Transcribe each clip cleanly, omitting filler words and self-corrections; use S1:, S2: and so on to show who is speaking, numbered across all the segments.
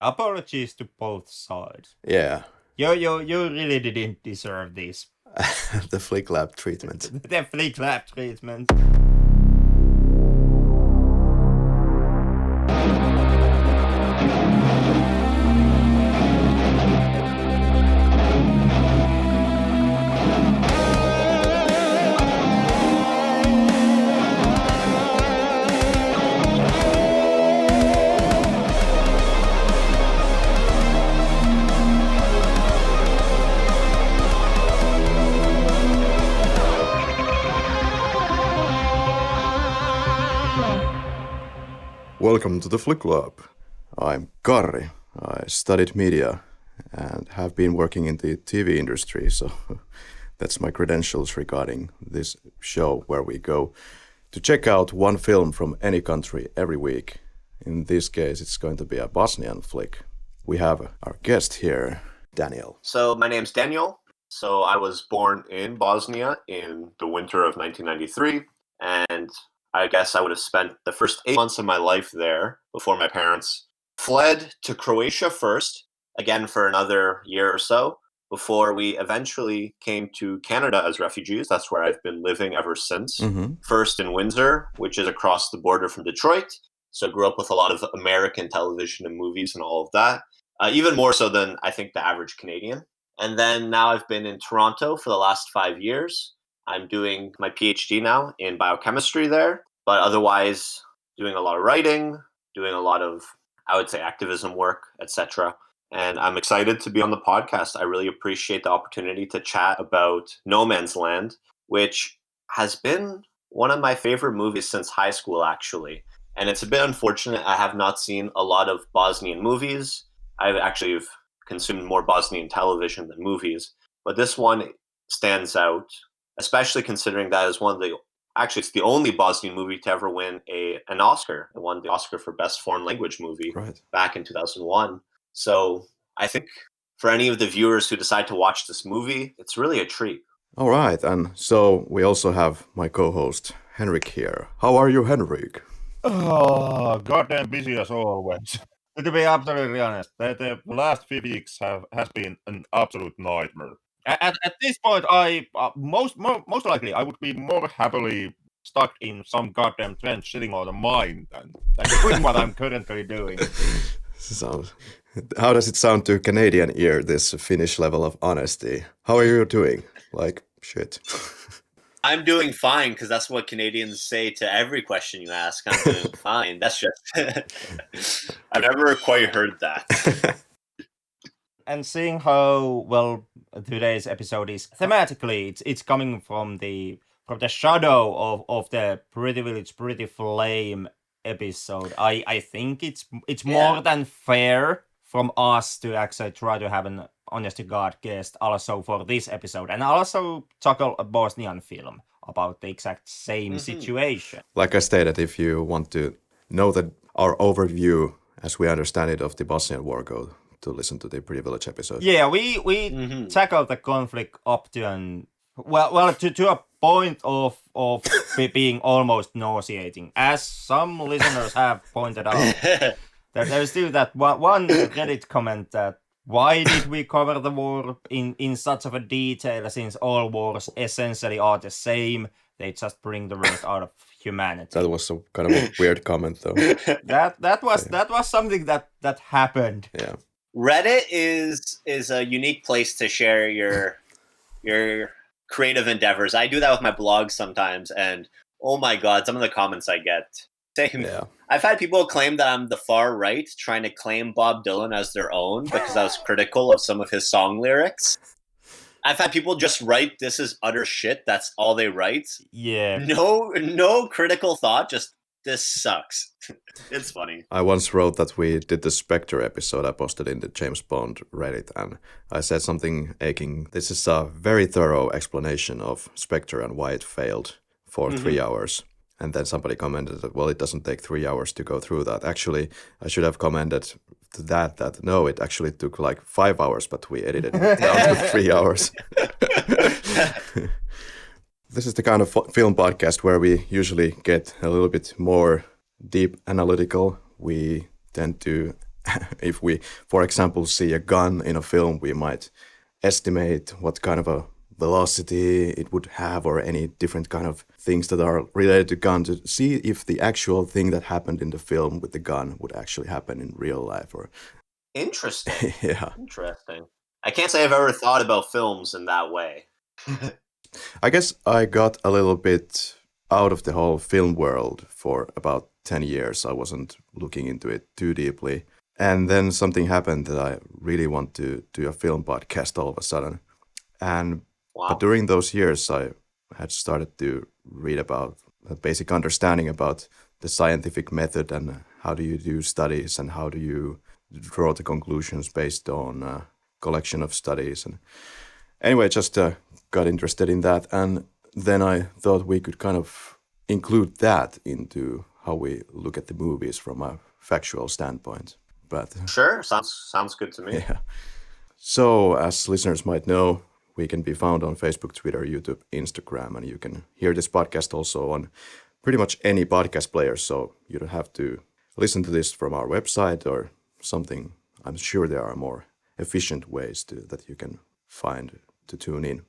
S1: Apologies to both sides.
S2: Yeah.
S1: You really didn't deserve this.
S2: The flick lab treatment.
S1: The flick lab treatment.
S2: Welcome to the Flick Lab. I'm Karri. I studied media and have been working in the TV industry, so that's my credentials regarding this show where we go to check out one film from any country every week. In this case, it's going to be a Bosnian flick. We have our guest here, Daniel.
S3: So my name's Daniel. So I was born in Bosnia in the winter of 1993, and I guess I would have spent the first 8 months of my life there before my parents fled to Croatia first, again for another year or so, before we eventually came to Canada as refugees. That's where I've been living ever since. First in Windsor, which is across the border from Detroit. So I grew up with a lot of American television and movies and all of that, even more so than I think the average Canadian. And then now I've been in Toronto for the last 5 years. I'm doing my PhD now in biochemistry there, but otherwise doing a lot of writing, doing a lot of, I would say, activism work, etc. And I'm excited to be on the podcast. I really appreciate the opportunity to chat about No Man's Land, which has been one of my favorite movies since high school, actually. And it's a bit unfortunate I have not seen a lot of Bosnian movies. I've actually consumed more Bosnian television than movies, but this one stands out, especially considering that is one of the, actually it's the only Bosnian movie to ever win an Oscar. It won the Oscar for Best Foreign Language Movie back in 2001. So I think for any of the viewers who decide to watch this movie, it's really a treat.
S2: All right, and so we also have my co-host, Henrik, here. How are you, Henrik?
S1: Oh, goddamn busy as always. To be absolutely honest, the last few weeks has been an absolute nightmare. At this point, I most likely I would be more happily stuck in some goddamn trench sitting on a mine than doing what I'm currently doing.
S2: How does it sound to Canadian ear, this Finnish level of honesty? How are you doing? Like, shit.
S3: I'm doing fine, because that's what Canadians say to every question you ask. I'm doing fine. That's just... I've never quite heard that.
S1: And seeing how well today's episode is thematically, it's coming from the shadow of the Pretty Village, Pretty Flame episode. I think it's more than fair from us to actually try to have an honest to God guest also for this episode, and also tackle a Bosnian film about the exact same situation.
S2: Like I stated, if you want to know our overview, as we understand it, of the Bosnian War, go to listen to the Pretty Village episode.
S1: Yeah, we tackled the conflict up to to a point of being almost nauseating, as some listeners have pointed out. There's still that one Reddit comment that why did we cover the war in such of a detail, since all wars essentially are the same? They just bring the worst out of humanity.
S2: That was a kind of a weird comment, though.
S1: That was something that happened.
S2: Yeah.
S3: Reddit is a unique place to share your creative endeavors. I do that with my blog sometimes, and oh my god, some of the comments I get. Same. Yeah. I've had people claim that I'm the far right, trying to claim Bob Dylan as their own because I was critical of some of his song lyrics. I've had people just write, "This is utter shit." That's all they write.
S1: Yeah.
S3: No critical thought. Just, this sucks. It's funny.
S2: I once wrote that we did the Spectre episode. I posted in the James Bond Reddit, and I said something aching. This is a very thorough explanation of Spectre and why it failed for 3 hours. And then somebody commented that, well, it doesn't take 3 hours to go through that. Actually, I should have commented to that no, it actually took like 5 hours, but we edited it down to 3 hours. This is the kind of film podcast where we usually get a little bit more deep analytical. We tend to If we, for example, see a gun in a film, we might estimate what kind of a velocity it would have or any different kind of things that are related to gun to see if the actual thing that happened in the film with the gun would actually happen in real life. Or
S3: Interesting.
S2: yeah,
S3: Interesting. I can't say I've ever thought about films in that way.
S2: I guess I got a little bit out of the whole film world for about 10 years. I wasn't looking into it too deeply. And then something happened that I really want to do a film podcast all of a sudden. And
S3: Wow.
S2: but during those years, I had started to read about a basic understanding about the scientific method and how do you do studies and how do you draw the conclusions based on a collection of studies. And anyway, just got interested in that. And then I thought we could kind of include that into how we look at the movies from a factual standpoint. But
S3: Sure, sounds good to me.
S2: yeah. So, as listeners might know, we can be found on Facebook, Twitter, YouTube, Instagram, and you can hear this podcast also on pretty much any podcast player. So you don't have to listen to this from our website or something. I'm sure there are more efficient ways that you can find to tune in.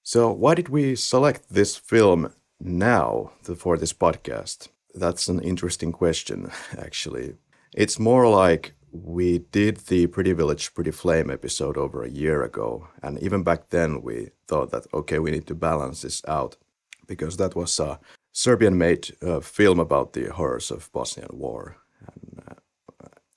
S2: So why did we select this film now for this podcast? That's an interesting question, actually. It's more like we did the Pretty Village, Pretty Flame episode over a year ago. And even back then we thought that, okay, we need to balance this out because that was a Serbian-made film about the horrors of Bosnian War.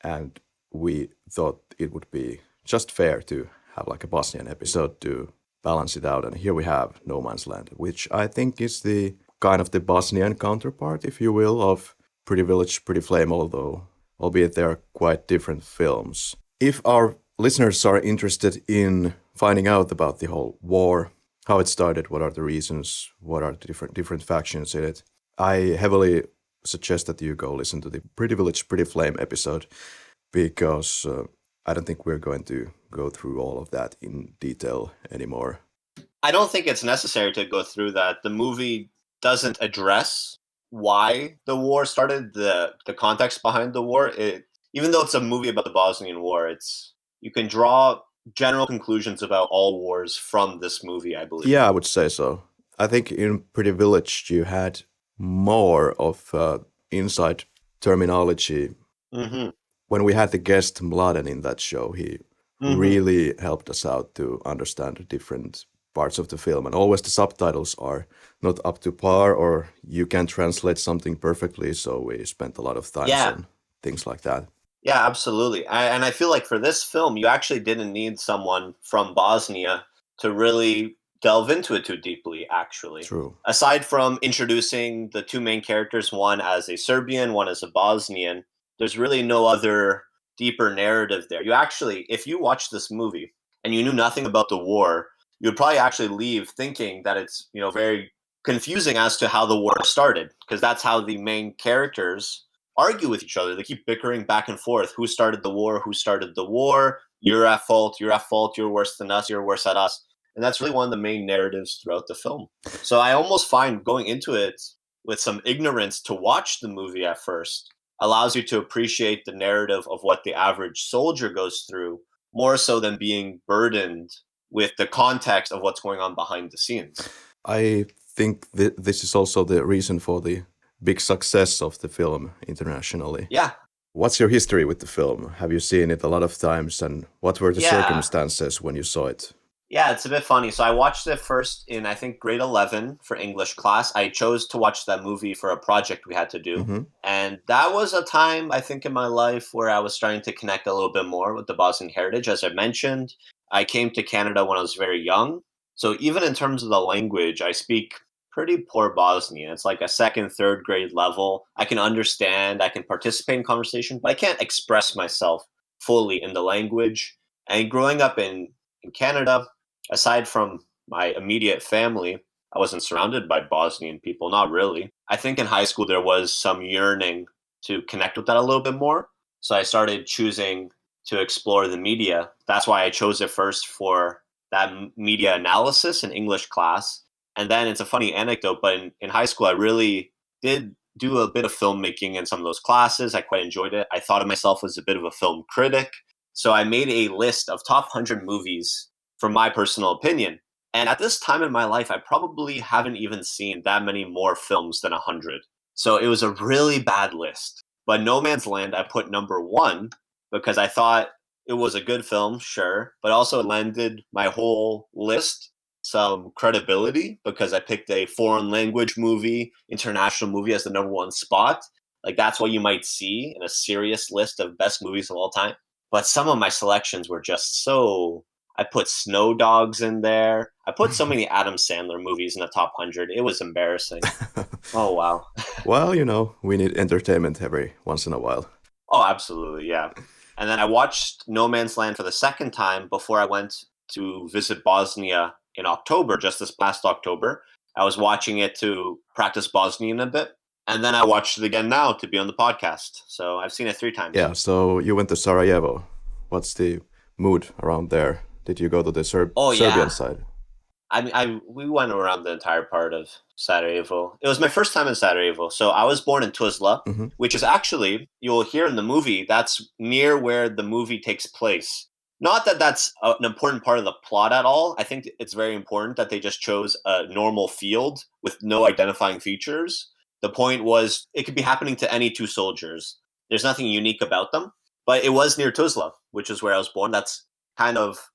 S2: And we thought it would be just fair to have like a Bosnian episode to balance it out. And here we have No Man's Land, which I think is the kind of the Bosnian counterpart, if you will, of Pretty Village, Pretty Flame, albeit they are quite different films. If our listeners are interested in finding out about the whole war, how it started, what are the reasons, what are the different factions in it, I heavily suggest that you go listen to the Pretty Village, Pretty Flame episode because I don't think we're going to go through all of that in detail anymore.
S3: I don't think it's necessary to go through that. The movie doesn't address why the war started, the context behind the war. Even though it's a movie about the Bosnian War, you can draw general conclusions about all wars from this movie, I believe.
S2: Yeah, I would say so. I think in Pretty Village you had more of inside terminology.
S3: Mm-hmm.
S2: When we had the guest Mladen in that show, he really helped us out to understand the different parts of the film. And always the subtitles are not up to par or you can't translate something perfectly. So we spent a lot of time on things like that.
S3: Yeah, absolutely. And I feel like for this film, you actually didn't need someone from Bosnia to really delve into it too deeply, actually.
S2: True.
S3: Aside from introducing the two main characters, one as a Serbian, one as a Bosnian, there's really no other deeper narrative there. You actually, if you watch this movie and you knew nothing about the war, you would probably actually leave thinking that it's, very confusing as to how the war started, because that's how the main characters argue with each other. They keep bickering back and forth. Who started the war? Who started the war? You're at fault. You're at fault. You're worse than us. You're worse at us. And that's really one of the main narratives throughout the film. So I almost find going into it with some ignorance to watch the movie at first allows you to appreciate the narrative of what the average soldier goes through, more so than being burdened with the context of what's going on behind the scenes.
S2: I think this is also the reason for the big success of the film internationally.
S3: Yeah.
S2: What's your history with the film? Have you seen it a lot of times and what were the circumstances when you saw it?
S3: Yeah, it's a bit funny. So I watched it first in, I think, grade 11 for English class. I chose to watch that movie for a project we had to do.
S2: Mm-hmm.
S3: And that was a time, I think, in my life where I was starting to connect a little bit more with the Bosnian heritage. As I mentioned, I came to Canada when I was very young. So even in terms of the language, I speak pretty poor Bosnian. It's like a second, third grade level. I can understand, I can participate in conversation, but I can't express myself fully in the language. And growing up in Canada, aside from my immediate family, I wasn't surrounded by Bosnian people, not really. I think in high school there was some yearning to connect with that a little bit more. So I started choosing to explore the media. That's why I chose it first for that media analysis in English class. And then it's a funny anecdote, but in high school I really did do a bit of filmmaking in some of those classes. I quite enjoyed it. I thought of myself as a bit of a film critic. So I made a list of top 100 movies from my personal opinion. And at this time in my life, I probably haven't even seen that many more films than 100. So it was a really bad list. But No Man's Land, I put number 1 because I thought it was a good film, sure, but also it lended my whole list some credibility because I picked a foreign language movie, international movie as the number 1 spot. Like that's what you might see in a serious list of best movies of all time. But some of my selections were just so... I put Snow Dogs in there. I put so many Adam Sandler movies in the top 100. It was embarrassing. Oh, wow.
S2: Well, we need entertainment every once in a while.
S3: Oh, absolutely, yeah. And then I watched No Man's Land for the second time before I went to visit Bosnia in October, just this past October. I was watching it to practice Bosnian a bit. And then I watched it again now to be on the podcast. So I've seen it 3 times.
S2: Yeah, so you went to Sarajevo. What's the mood around there? Did you go to the Serbian side?
S3: We went around the entire part of Sarajevo. It was my first time in Sarajevo. So I was born in Tuzla, which is actually, you'll hear in the movie, that's near where the movie takes place. Not that that's an important part of the plot at all. I think it's very important that they just chose a normal field with no identifying features. The point was it could be happening to any 2 soldiers. There's nothing unique about them. But it was near Tuzla, which is where I was born. That's kind of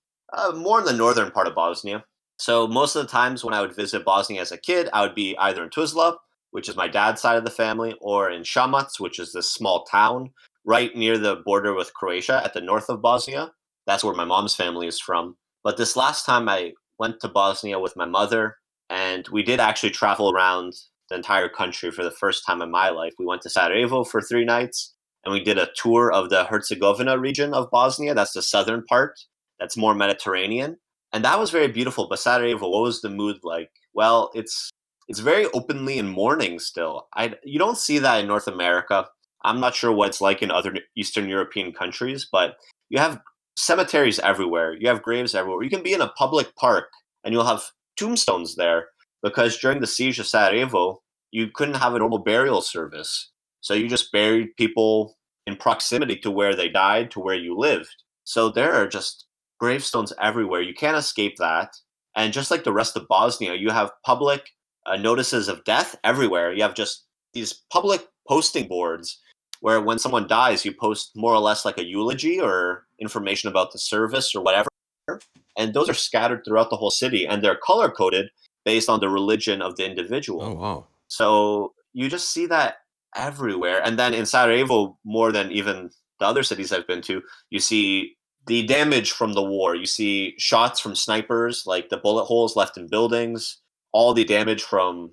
S3: more in the northern part of Bosnia. So most of the times when I would visit Bosnia as a kid, I would be either in Tuzla, which is my dad's side of the family, or in Šamac, which is this small town right near the border with Croatia at the north of Bosnia. That's where my mom's family is from. But this last time I went to Bosnia with my mother, and we did actually travel around the entire country for the first time in my life. We went to Sarajevo for 3 nights, and we did a tour of the Herzegovina region of Bosnia. That's the southern part. That's more Mediterranean. And that was very beautiful. But Sarajevo, what was the mood like? Well, it's very openly in mourning still. You don't see that in North America. I'm not sure what it's like in other Eastern European countries, but you have cemeteries everywhere. You have graves everywhere. You can be in a public park and you'll have tombstones there because during the siege of Sarajevo, you couldn't have a normal burial service. So you just buried people in proximity to where they died, to where you lived. So there are just gravestones everywhere. You can't escape that. And just like the rest of Bosnia, you have public notices of death everywhere. You have just these public posting boards where when someone dies, you post more or less like a eulogy or information about the service or whatever. And those are scattered throughout the whole city, and they're color-coded based on the religion of the individual.
S2: Oh, wow.
S3: So you just see that everywhere. And then in Sarajevo, more than even the other cities I've been to, you see the damage from the war. You see shots from snipers, like the bullet holes left in buildings, all the damage from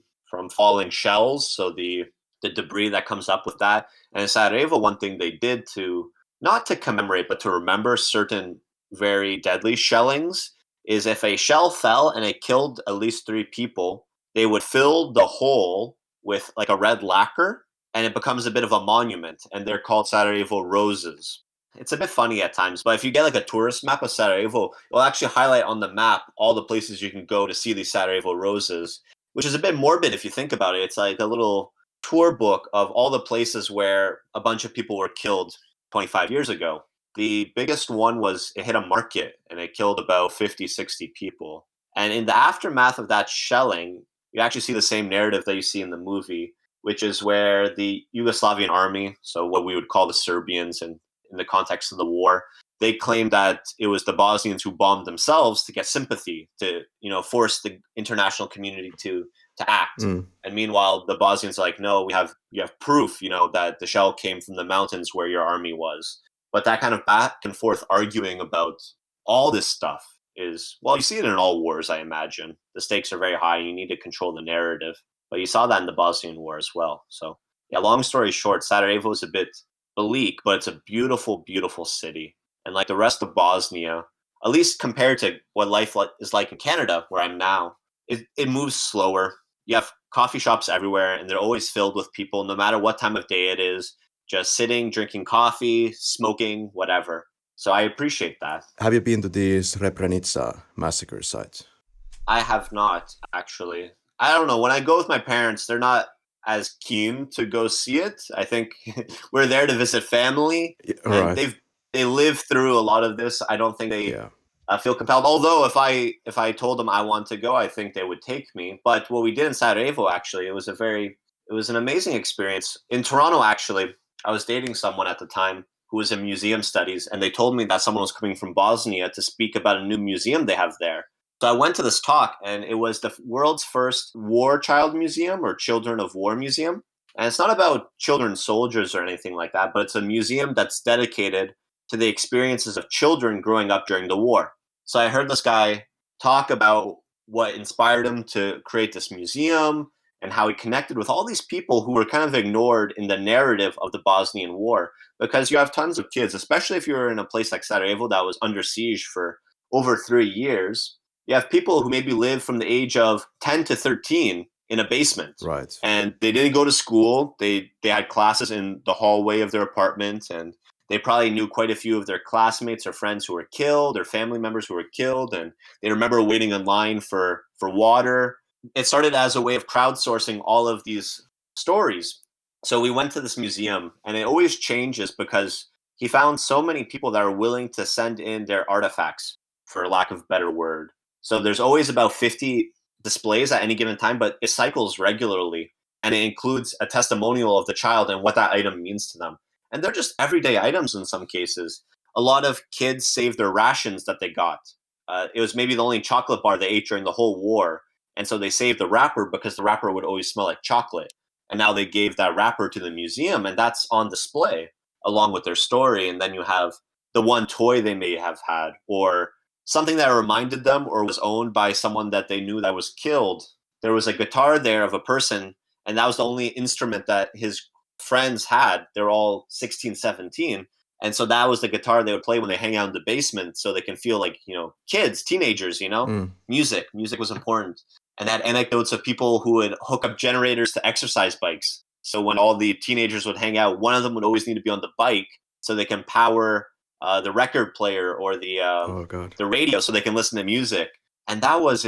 S3: falling shells, so the debris that comes up with that. And in Sarajevo, one thing they did to, not to commemorate, but to remember certain very deadly shellings, is if a shell fell and it killed at least 3 people, they would fill the hole with like a red lacquer, and it becomes a bit of a monument, and they're called Sarajevo roses. It's a bit funny at times, but if you get like a tourist map of Sarajevo, it'll actually highlight on the map all the places you can go to see these Sarajevo roses, which is a bit morbid if you think about it. It's like a little tour book of all the places where a bunch of people were killed 25 years ago. The biggest one was it hit a market and it killed about 50, 60 people. And in the aftermath of that shelling, you actually see the same narrative that you see in the movie, which is where the Yugoslavian army, so what we would call the Serbians in the context of the war, they claimed that it was the Bosnians who bombed themselves to get sympathy, to force the international community to act. And meanwhile, the Bosnians are like, no, you have proof, that the shell came from the mountains where your army was. But that kind of back and forth arguing about all this stuff is, well, you see it in all wars, I imagine. The stakes are very high and you need to control the narrative. But you saw that in the Bosnian War as well. So, yeah, long story short, Sarajevo is a bit bleak, but it's a beautiful, beautiful city. And like the rest of Bosnia, at least compared to what life is like in Canada, where I'm now, it moves slower. You have coffee shops everywhere, and they're always filled with people, no matter what time of day it is, just sitting, drinking coffee, smoking, whatever. So I appreciate that.
S2: Have you been to the Srebrenica massacre site?
S3: I have not, actually. I don't know. When I go with my parents, they're not as keen to go see it. I think we're there to visit family, and
S2: Right.
S3: they live through a lot of this. I don't think they
S2: Yeah.
S3: feel compelled. Although if I told them I want to go, I think they would take me. But what we did in Sarajevo, actually, it was an amazing experience. In Toronto, actually, I was dating someone at the time who was in museum studies, and they told me that someone was coming from Bosnia to speak about a new museum they have there. So I went to this talk, and it was the world's first war child museum, or children of war museum. And it's not about children soldiers or anything like that, but it's a museum that's dedicated to the experiences of children growing up during the war. So I heard this guy talk about what inspired him to create this museum and how he connected with all these people who were kind of ignored in the narrative of the Bosnian War. Because you have tons of kids, especially if you're in a place like Sarajevo that was under siege for over 3 years. You have people who maybe live from the age of 10 to 13 in a basement.
S2: Right.
S3: And they didn't go to school. They had classes in the hallway of their apartment, and they probably knew quite a few of their classmates or friends who were killed, or family members who were killed, and they remember waiting in line for water. It started as a way of crowdsourcing all of these stories. So we went to this museum, and it always changes because he found so many people that are willing to send in their artifacts, for lack of a better word. So there's always about 50 displays at any given time, but it cycles regularly, and it includes a testimonial of the child and what that item means to them. And they're just everyday items in some cases. A lot of kids saved their rations that they got. It was maybe the only chocolate bar they ate during the whole war. And so they saved the wrapper because the wrapper would always smell like chocolate. And now they gave that wrapper to the museum, and that's on display along with their story. And then you have the one toy they may have had, or something that reminded them or was owned by someone that they knew that was killed. There was a guitar there of a person, and that was the only instrument that his friends had. They're all 16, 17. And so that was the guitar they would play when they hang out in the basement, so they can feel like, kids, teenagers, Music was important. And that anecdotes of people who would hook up generators to exercise bikes. So when all the teenagers would hang out, one of them would always need to be on the bike so they can power the record player or
S2: Oh God.
S3: the radio so they can listen to music. And it was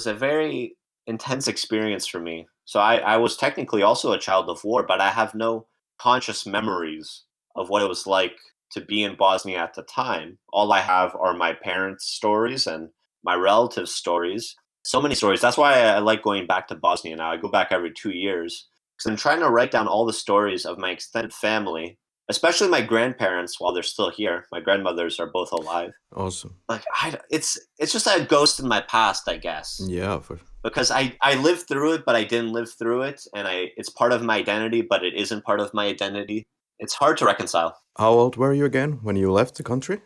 S3: a very intense experience for me. So I was technically also a child of war, but I have no conscious memories of what it was like to be in Bosnia at the time. All I have are my parents' stories and my relatives' stories. So many stories. That's why I like going back to Bosnia now. I go back every 2 years because I'm trying to write down all the stories of my extended family, especially my grandparents while they're still here. My grandmothers are both alive.
S2: Awesome.
S3: Like it's just a ghost in my past, I guess.
S2: Yeah.
S3: Because I lived through it, but I didn't live through it, and it's part of my identity, but it isn't part of my identity. It's hard to reconcile.
S2: How old were you again when you left the country?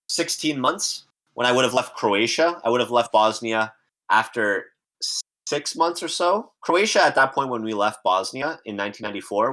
S3: 16 months. When I would have left Croatia, I would have left Bosnia after 6 months or so. Croatia at that point when we left Bosnia in 1994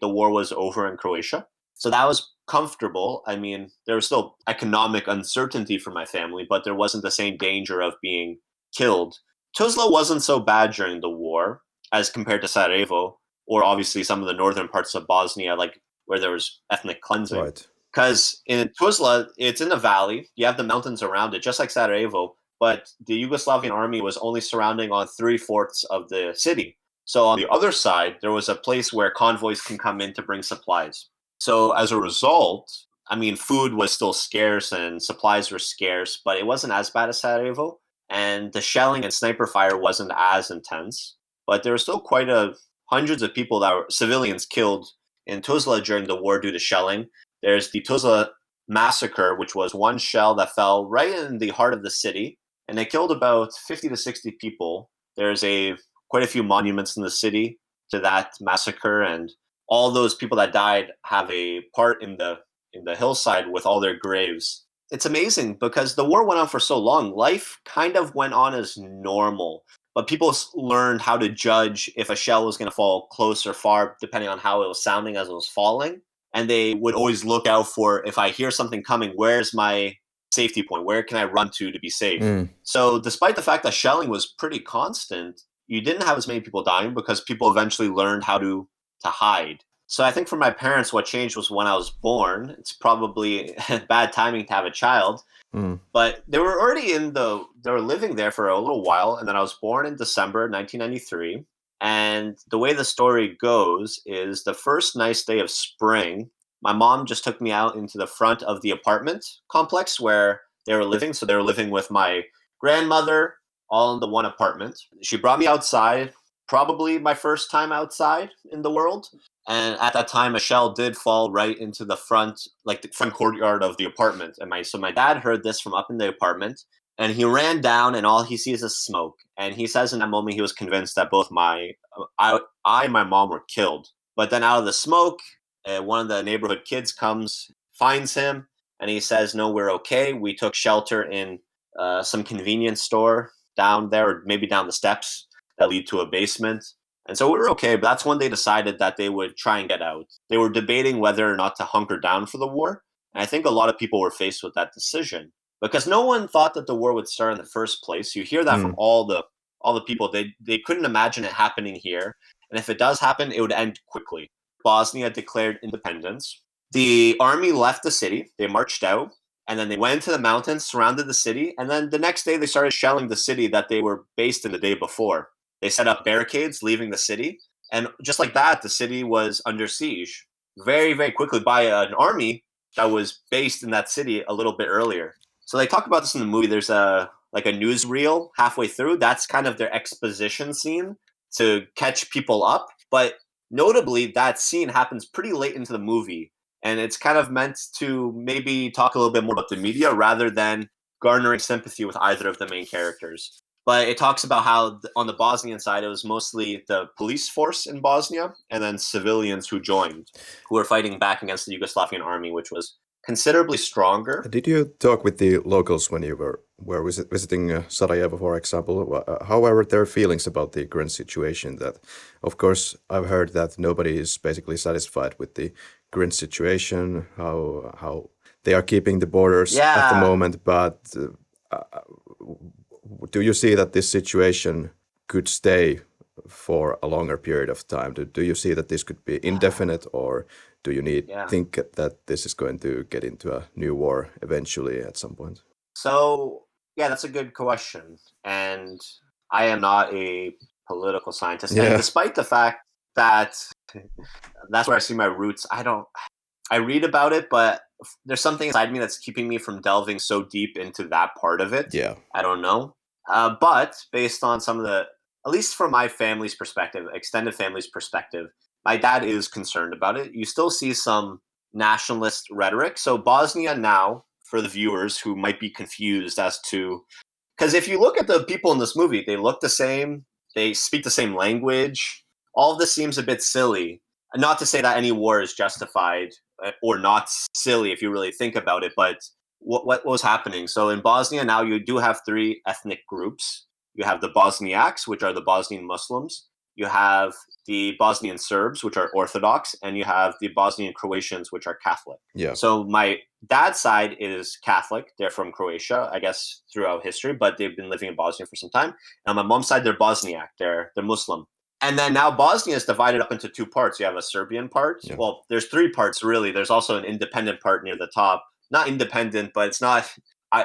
S3: the war was over in Croatia. So that was comfortable. I mean, there was still economic uncertainty for my family, but there wasn't the same danger of being killed. Tuzla wasn't so bad during the war as compared to Sarajevo, or obviously some of the northern parts of Bosnia, like where there was ethnic cleansing.
S2: Right.
S3: Because in Tuzla, it's in a valley. You have the mountains around it, just like Sarajevo, but the Yugoslavian army was only surrounding on 3/4 of the city. So on the other side, there was a place where convoys can come in to bring supplies. So as a result, I mean, food was still scarce and supplies were scarce, but it wasn't as bad as Sarajevo. And the shelling and sniper fire wasn't as intense. But there were still hundreds of people that were civilians killed in Tuzla during the war due to shelling. There's the Tuzla massacre, which was one shell that fell right in the heart of the city, and it killed about 50 to 60 people. There's quite a few monuments in the city to that massacre, and all those people that died have a part in the hillside with all their graves. It's amazing because the war went on for so long. Life kind of went on as normal, but people learned how to judge if a shell was going to fall close or far, depending on how it was sounding as it was falling. And they would always look out for, if I hear something coming, where's my safety point? Where can I run to be safe? So despite the fact that shelling was pretty constant, you didn't have as many people dying because people eventually learned how to hide. So I think for my parents, what changed was when I was born. It's probably bad timing to have a child, but they were already they were living there for a little while. And then I was born in December 1993. And the way the story goes is the first nice day of spring, my mom just took me out into the front of the apartment complex where they were living. So they were living with my grandmother, all in the one apartment. She brought me outside, probably my first time outside in the world. And at that time, a shell did fall right into the front, like the front courtyard of the apartment. And my dad heard this from up in the apartment, and he ran down, and all he sees is smoke. And he says in that moment he was convinced that both I and my mom were killed. But then out of the smoke, one of the neighborhood kids comes, finds him, and he says, "No, we're okay. We took shelter in some convenience store down there, or maybe down the steps that lead to a basement." And so we were okay, but that's when they decided that they would try and get out. They were debating whether or not to hunker down for the war. And I think a lot of people were faced with that decision because no one thought that the war would start in the first place. You hear that from all the people. They couldn't imagine it happening here. And if it does happen, it would end quickly. Bosnia declared independence. The army left the city. They marched out. And then they went into the mountains, surrounded the city. And then the next day, they started shelling the city that they were based in the day before. They set up barricades leaving the city. And just like that, the city was under siege very, very quickly by an army that was based in that city a little bit earlier. So they talk about this in the movie. There's a newsreel halfway through. That's kind of their exposition scene to catch people up. But notably, that scene happens pretty late into the movie. And it's kind of meant to maybe talk a little bit more about the media rather than garnering sympathy with either of the main characters. But it talks about how on the Bosnian side, it was mostly the police force in Bosnia and then civilians who joined, who were fighting back against the Yugoslavian army, which was considerably stronger.
S2: Did you talk with the locals when you were visiting Sarajevo, for example? How were their feelings about the current situation? That, of course, I've heard that nobody is basically satisfied with the current situation, how they are keeping the borders at the moment, but do you see that this situation could stay for a longer period of time? Do you see that this could be indefinite, or do you think that this is going to get into a new war eventually at some point?
S3: So, yeah, that's a good question. And I am not a political scientist. And despite the fact that that's where I see my roots, I read about it, but there's something inside me that's keeping me from delving so deep into that part of it.
S2: Yeah.
S3: I don't know. But based on some of the, at least from my family's perspective, extended family's perspective, my dad is concerned about it. You still see some nationalist rhetoric. So Bosnia now, for the viewers who might be confused as to, because if you look at the people in this movie, they look the same, they speak the same language. All of this seems a bit silly. Not to say that any war is justified or not silly if you really think about it, but what was happening? So in Bosnia now you do have three ethnic groups. You have the Bosniaks, which are the Bosnian Muslims. You have the Bosnian Serbs, which are Orthodox, and you have the Bosnian Croatians, which are Catholic.
S2: Yeah.
S3: So my dad's side is Catholic. They're from Croatia, I guess, throughout history, but they've been living in Bosnia for some time. And on my mom's side, they're Bosniak. They're Muslim. And then now Bosnia is divided up into two parts. You have a Serbian part. Yeah. Well, there's three parts, really. There's also an independent part near the top. Not independent, but it's not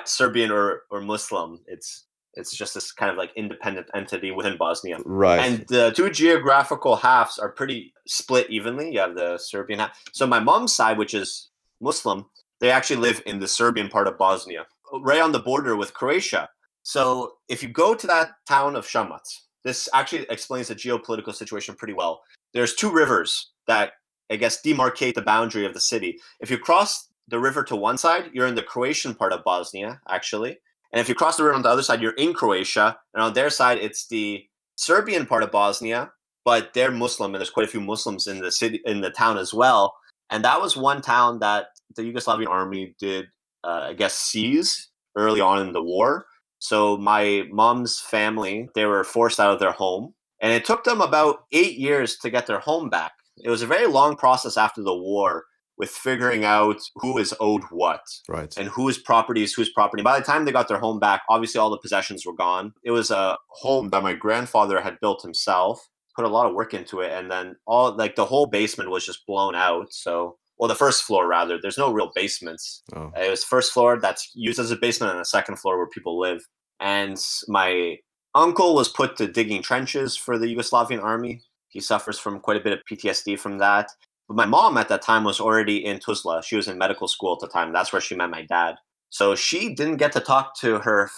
S3: Serbian or Muslim. It's just this kind of like independent entity within Bosnia.
S2: Right.
S3: And the two geographical halves are pretty split evenly. You have the Serbian half. So my mom's side, which is Muslim, they actually live in the Serbian part of Bosnia, right on the border with Croatia. So if you go to that town of Šamac, this actually explains the geopolitical situation pretty well. There's two rivers that, I guess, demarcate the boundary of the city. If you cross the river to one side, you're in the Croatian part of Bosnia, actually. And if you cross the river on the other side, you're in Croatia. And on their side, it's the Serbian part of Bosnia, but they're Muslim, and there's quite a few Muslims in the city, in the town as well. And that was one town that the Yugoslavian army did, I guess, seize early on in the war. So my mom's family, they were forced out of their home. And it took them about 8 years to get their home back. It was a very long process after the war with figuring out who is owed what,
S2: right,
S3: and whose property is whose property. By the time they got their home back, obviously all the possessions were gone. It was a home that my grandfather had built himself, put a lot of work into it, and then the whole basement was just blown out. So, well, the first floor rather. There's no real basements.
S2: Oh.
S3: It was first floor that's used as a basement, and the second floor where people live. And my uncle was put to digging trenches for the Yugoslavian army. He suffers from quite a bit of PTSD from that. But my mom at that time was already in Tuzla. She was in medical school at the time. That's where she met my dad. So she didn't get to talk to her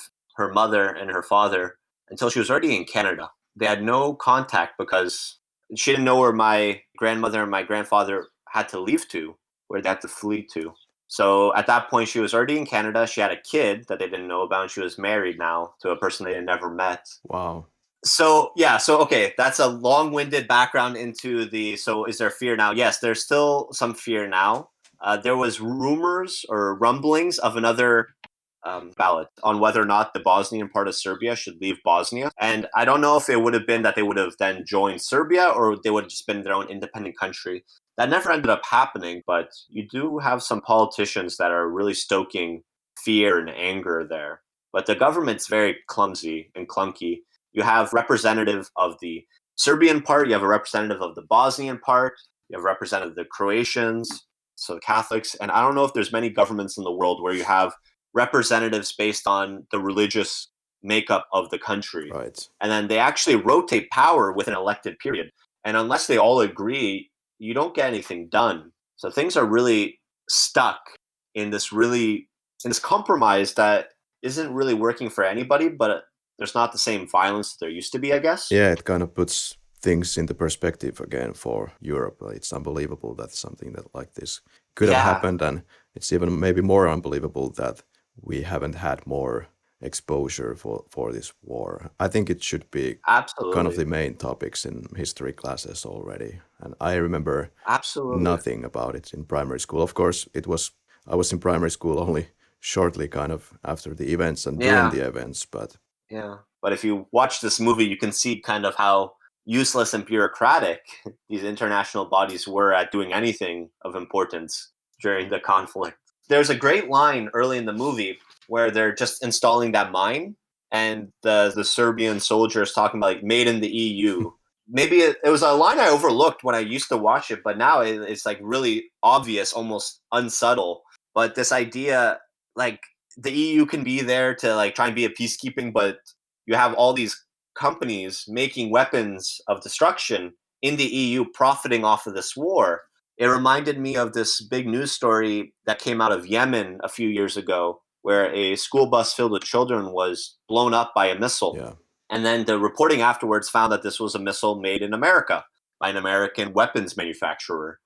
S3: mother and her father until she was already in Canada. They had no contact because she didn't know where my grandmother and my grandfather had to leave to, where they had to flee to. So at that point, she was already in Canada. She had a kid that they didn't know about, and she was married now to a person they had never met.
S2: Wow.
S3: So okay, that's a long-winded background into so is there fear now? Yes, there's still some fear now. There was rumors or rumblings of another ballot on whether or not the Bosnian part of Serbia should leave Bosnia. And I don't know if it would have been that they would have then joined Serbia or they would have just been their own independent country. That never ended up happening, but you do have some politicians that are really stoking fear and anger there. But the government's very clumsy and clunky. You have representative of the Serbian part, you have a representative of the Bosnian part, you have a representative of the Croatians, so Catholics, and I don't know if there's many governments in the world where you have representatives based on the religious makeup of the country.
S2: Right.
S3: And then they actually rotate power with an elected period. And unless they all agree, you don't get anything done. So things are really stuck in this compromise that isn't really working for anybody, but there's not the same violence that there used to be, I guess.
S2: Yeah, it kind of puts things into perspective again for Europe. It's unbelievable that something that like this could have happened, and it's even maybe more unbelievable that we haven't had more exposure for this war. I think it should be
S3: Absolutely.
S2: kind of the main topics in history classes already. And I remember
S3: Absolutely
S2: nothing about it in primary school. Of course, I was in primary school only shortly kind of after the events and during the events, but
S3: but if you watch this movie, you can see kind of how useless and bureaucratic these international bodies were at doing anything of importance during the conflict. There's a great line early in the movie where they're just installing that mine, and the Serbian soldiers talking about like made in the EU. Maybe it was a line I overlooked when I used to watch it, but now it's like really obvious, almost unsubtle. But this idea, like the EU can be there to like try and be a peacekeeping, but you have all these companies making weapons of destruction in the EU profiting off of this war. It reminded me of this big news story that came out of Yemen a few years ago, where a school bus filled with children was blown up by a missile.
S2: yeah.
S3: And then the reporting afterwards found that this was a missile made in America by an American weapons manufacturer.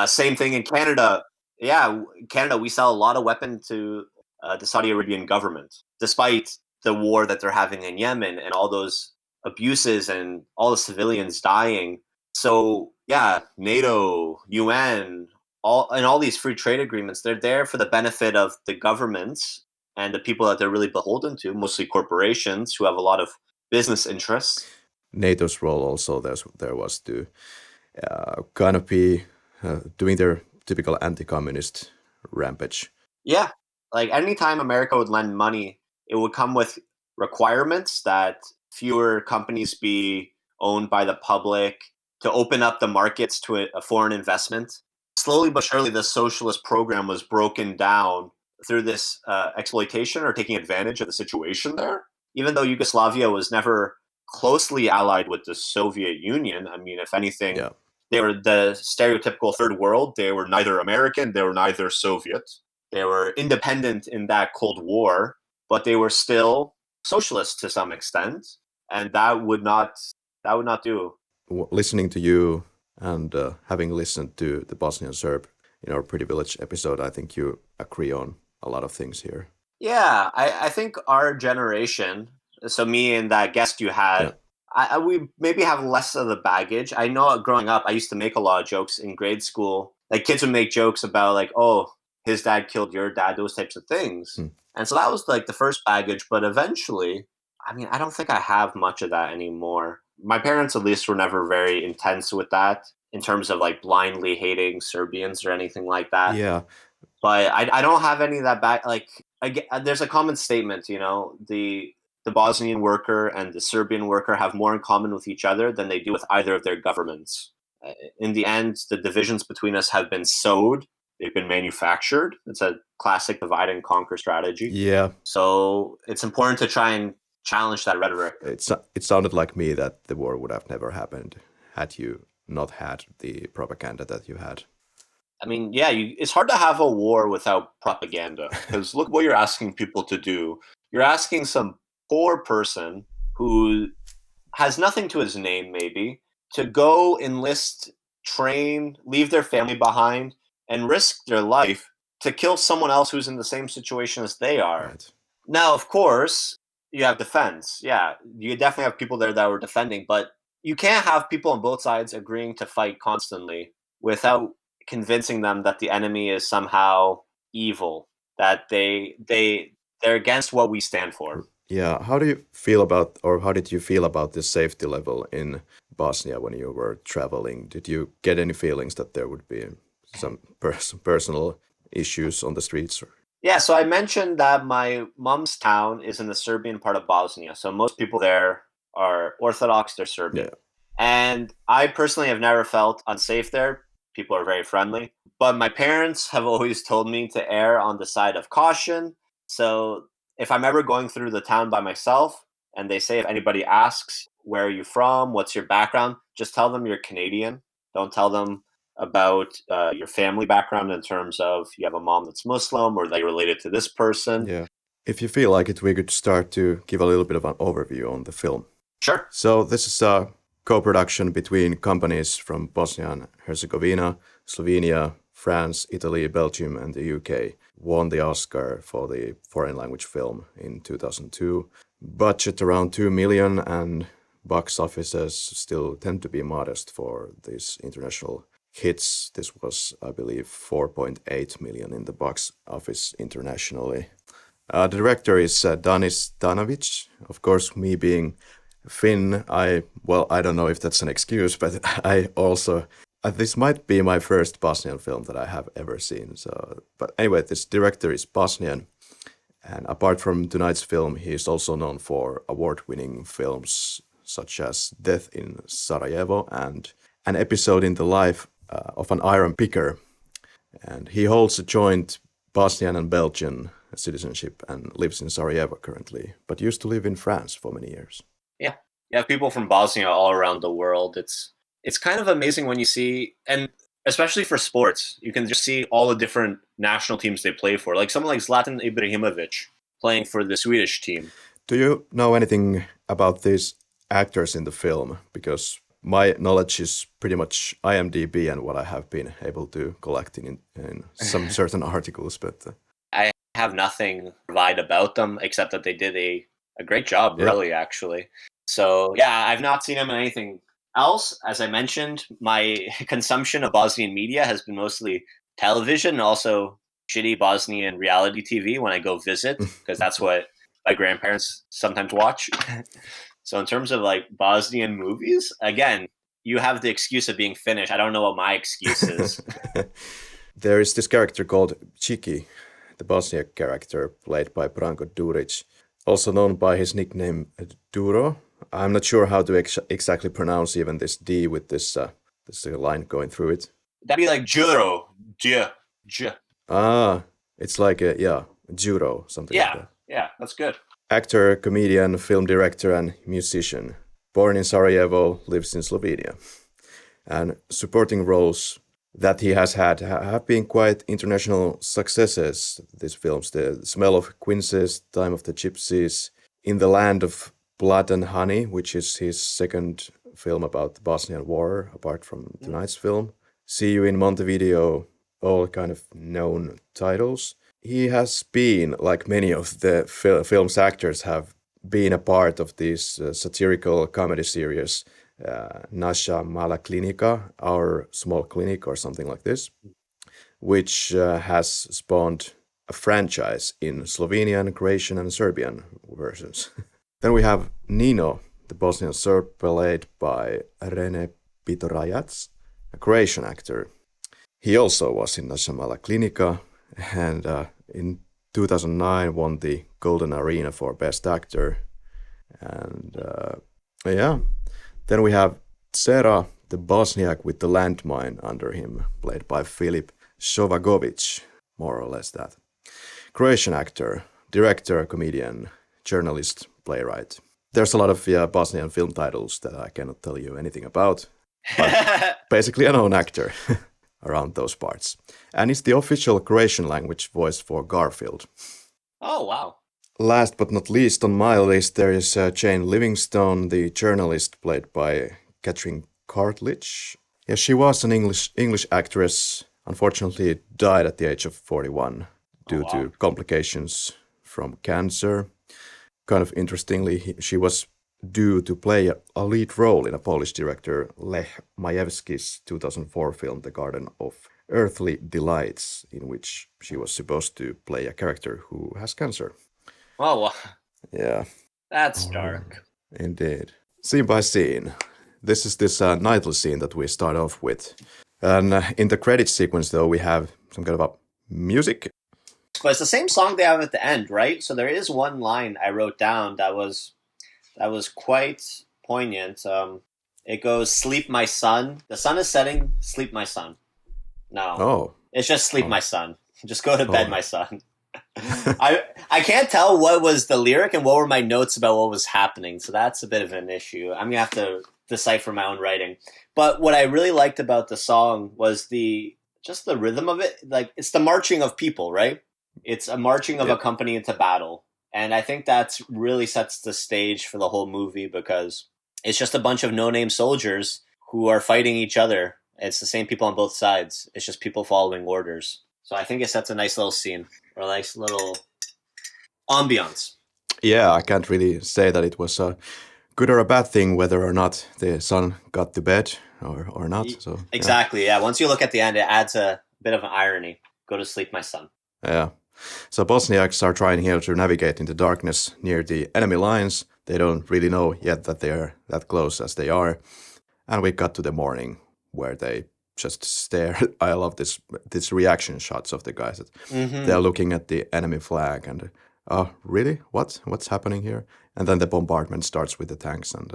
S3: Same thing in Canada. Yeah, Canada, we sell a lot of weapons to the Saudi Arabian government, despite the war that they're having in Yemen and all those abuses and all the civilians dying. So yeah, NATO, UN, all these free trade agreements, they're there for the benefit of the governments and the people that they're really beholden to, mostly corporations who have a lot of business interests.
S2: NATO's role also there was to kind of be doing their typical anti-communist rampage.
S3: Yeah, like anytime America would lend money, it would come with requirements that fewer companies be owned by the public, to open up the markets to a foreign investment. Slowly but surely, the socialist program was broken down through this exploitation or taking advantage of the situation there. Even though Yugoslavia was never closely allied with the Soviet Union, I mean, if anything, they were the stereotypical third world. They were neither American, they were neither Soviet. They were independent in that Cold War, but they were still socialist to some extent, and that would not do.
S2: Listening to you and having listened to the Bosnian Serb in our Pretty Village episode, I think you agree on a lot of things here.
S3: Yeah, I think our generation, so me and that guest you had, we maybe have less of the baggage. I know growing up, I used to make a lot of jokes in grade school. Like kids would make jokes about like, oh, his dad killed your dad, those types of things. And so that was like the first baggage. But eventually, I mean, I don't think I have much of that anymore. My parents, at least, were never very intense with that in terms of like blindly hating Serbians or anything like that.
S2: Yeah.
S3: But I don't have any of that back. Like, there's a common statement, you know, the Bosnian worker and the Serbian worker have more in common with each other than they do with either of their governments. In the end, the divisions between us have been sowed. They've been manufactured. It's a classic divide and conquer strategy.
S2: Yeah.
S3: So it's important to try and challenge that rhetoric.
S2: It sounded like me that the war would have never happened had you not had the propaganda that you had.
S3: I mean, yeah, it's hard to have a war without propaganda, because look what you're asking people to do. You're asking some poor person who has nothing to his name, maybe, to go enlist, train, leave their family behind, and risk their life to kill someone else who's in the same situation as they are.
S2: Right.
S3: Now, of course, you have defense. Yeah, you definitely have people there that were defending, but you can't have people on both sides agreeing to fight constantly without convincing them that the enemy is somehow evil, that they're against what we stand for.
S2: Yeah, how did you feel about the safety level in Bosnia when you were traveling? Did you get any feelings that there would be some personal issues on the streets?
S3: Yeah, so I mentioned that my mom's town is in the Serbian part of Bosnia, so most people there are Orthodox, they're Serbian.
S2: Yeah.
S3: And I personally have never felt unsafe there. People are very friendly. But my parents have always told me to err on the side of caution. So if I'm ever going through the town by myself and they say if anybody asks, where are you from? What's your background? Just tell them you're Canadian. Don't tell them about your family background in terms of you have a mom that's Muslim or that you're related to this person.
S2: Yeah. If you feel like it, we could start to give a little bit of an overview on the film.
S3: Sure.
S2: So this is a co-production between companies from Bosnia and Herzegovina, Slovenia, France, Italy, Belgium, and the UK. Won the Oscar for the foreign language film in 2002. Budget around 2 million, and box offices still tend to be modest for these international hits. This was, I believe, 4.8 million in the box office internationally. The director is Danis Tanović. Of course, me being Finn, I don't know if that's an excuse, but I also, this might be my first Bosnian film that I have ever seen. So, but anyway, this director is Bosnian. And apart from tonight's film, he is also known for award-winning films such as Death in Sarajevo and an episode in the life of an iron picker. And he holds a joint Bosnian and Belgian citizenship and lives in Sarajevo currently, but used to live in France for many years.
S3: Yeah, you have people from Bosnia all around the world. It's kind of amazing when you see, and especially for sports, you can just see all the different national teams they play for. Like someone like Zlatan Ibrahimovic playing for the Swedish team.
S2: Do you know anything about these actors in the film? Because my knowledge is pretty much IMDb and what I have been able to collect in some certain articles, but
S3: I have nothing to provide about them except that they did a great job, really, actually. So, yeah, I've not seen them in anything else. As I mentioned, my consumption of Bosnian media has been mostly television and also shitty Bosnian reality TV when I go visit, because that's what my grandparents sometimes watch. So in terms of like Bosnian movies, again, you have the excuse of being Finnish. I don't know what my excuse is.
S2: There is this character called Chiki, the Bosnian character played by Branko Đurić, also known by his nickname Duro. I'm not sure how to exactly pronounce even this D with this line going through it.
S3: That'd be like Juro. J.
S2: Ah, it's like Juro, something like that.
S3: Yeah, that's good.
S2: Actor, comedian, film director, and musician. Born in Sarajevo, lives in Slovenia. And supporting roles that he has had have been quite international successes, these films. The Smell of Quinces, Time of the Gypsies, In the Land of Blood and Honey, which is his second film about the Bosnian War, apart from tonight's film. See You in Montevideo, all kind of known titles. He has been, like many of the film's actors, have been a part of this satirical comedy series, Naša Mala Klinika, Our Small Clinic, or something like this, which has spawned a franchise in Slovenian, Croatian, and Serbian versions. Then we have Nino, the Bosnian Serb, played by Rene Bitorajac, a Croatian actor. He also was in Naša Mala Klinika, and in 2009 won the Golden Arena for Best Actor. And then we have Cera, the Bosniak with the landmine under him, played by Filip Šovagović, more or less that. Croatian actor, director, comedian, journalist, playwright. There's a lot of Bosnian film titles that I cannot tell you anything about. But basically a known actor around those parts. And it's the official Croatian language voice for Garfield.
S3: Oh, wow.
S2: Last but not least on my list, there is Jane Livingstone, the journalist played by Katrin Cartlidge. Yeah, she was an English actress. Unfortunately, died at the age of 41 due to complications from cancer. Kind of interestingly, she was due to play a lead role in a Polish director Lech Majewski's 2004 film The Garden of Earthly Delights, in which she was supposed to play a character who has cancer.
S3: Oh, wow.
S2: Yeah.
S3: That's dark.
S2: Indeed. Scene by scene. This is this nightly scene that we start off with. And in the credit sequence, though, we have some kind of a music.
S3: But it's the same song they have at the end, right? So there is one line I wrote down that was quite poignant. It goes, "Sleep, my son. The sun is setting. Sleep, my son." No.
S2: Oh.
S3: It's just "Sleep, my son. Just go to bed, my son." I can't tell what was the lyric and what were my notes about what was happening, so that's a bit of an issue. I'm gonna have to decipher my own writing. But what I really liked about the song was the rhythm of it. Like, it's the marching of people, right? It's a marching of a company into battle, and I think that's really sets the stage for the whole movie, because it's just a bunch of no-name soldiers who are fighting each other. It's the same people on both sides. It's just people following orders. So I think it sets a nice little scene, or a nice little ambiance.
S2: Yeah, I can't really say that it was a good or a bad thing whether or not the son got to bed or not. So
S3: exactly, yeah. Once you look at the end, it adds a bit of an irony. Go to sleep, my son.
S2: Yeah. So Bosniaks are trying here to navigate in the darkness near the enemy lines. They don't really know yet that they are that close as they are. And we got to the morning where they just stare. I love this reaction shots of the guys that they're looking at the enemy flag and really? What's happening here? And then the bombardment starts with the tanks and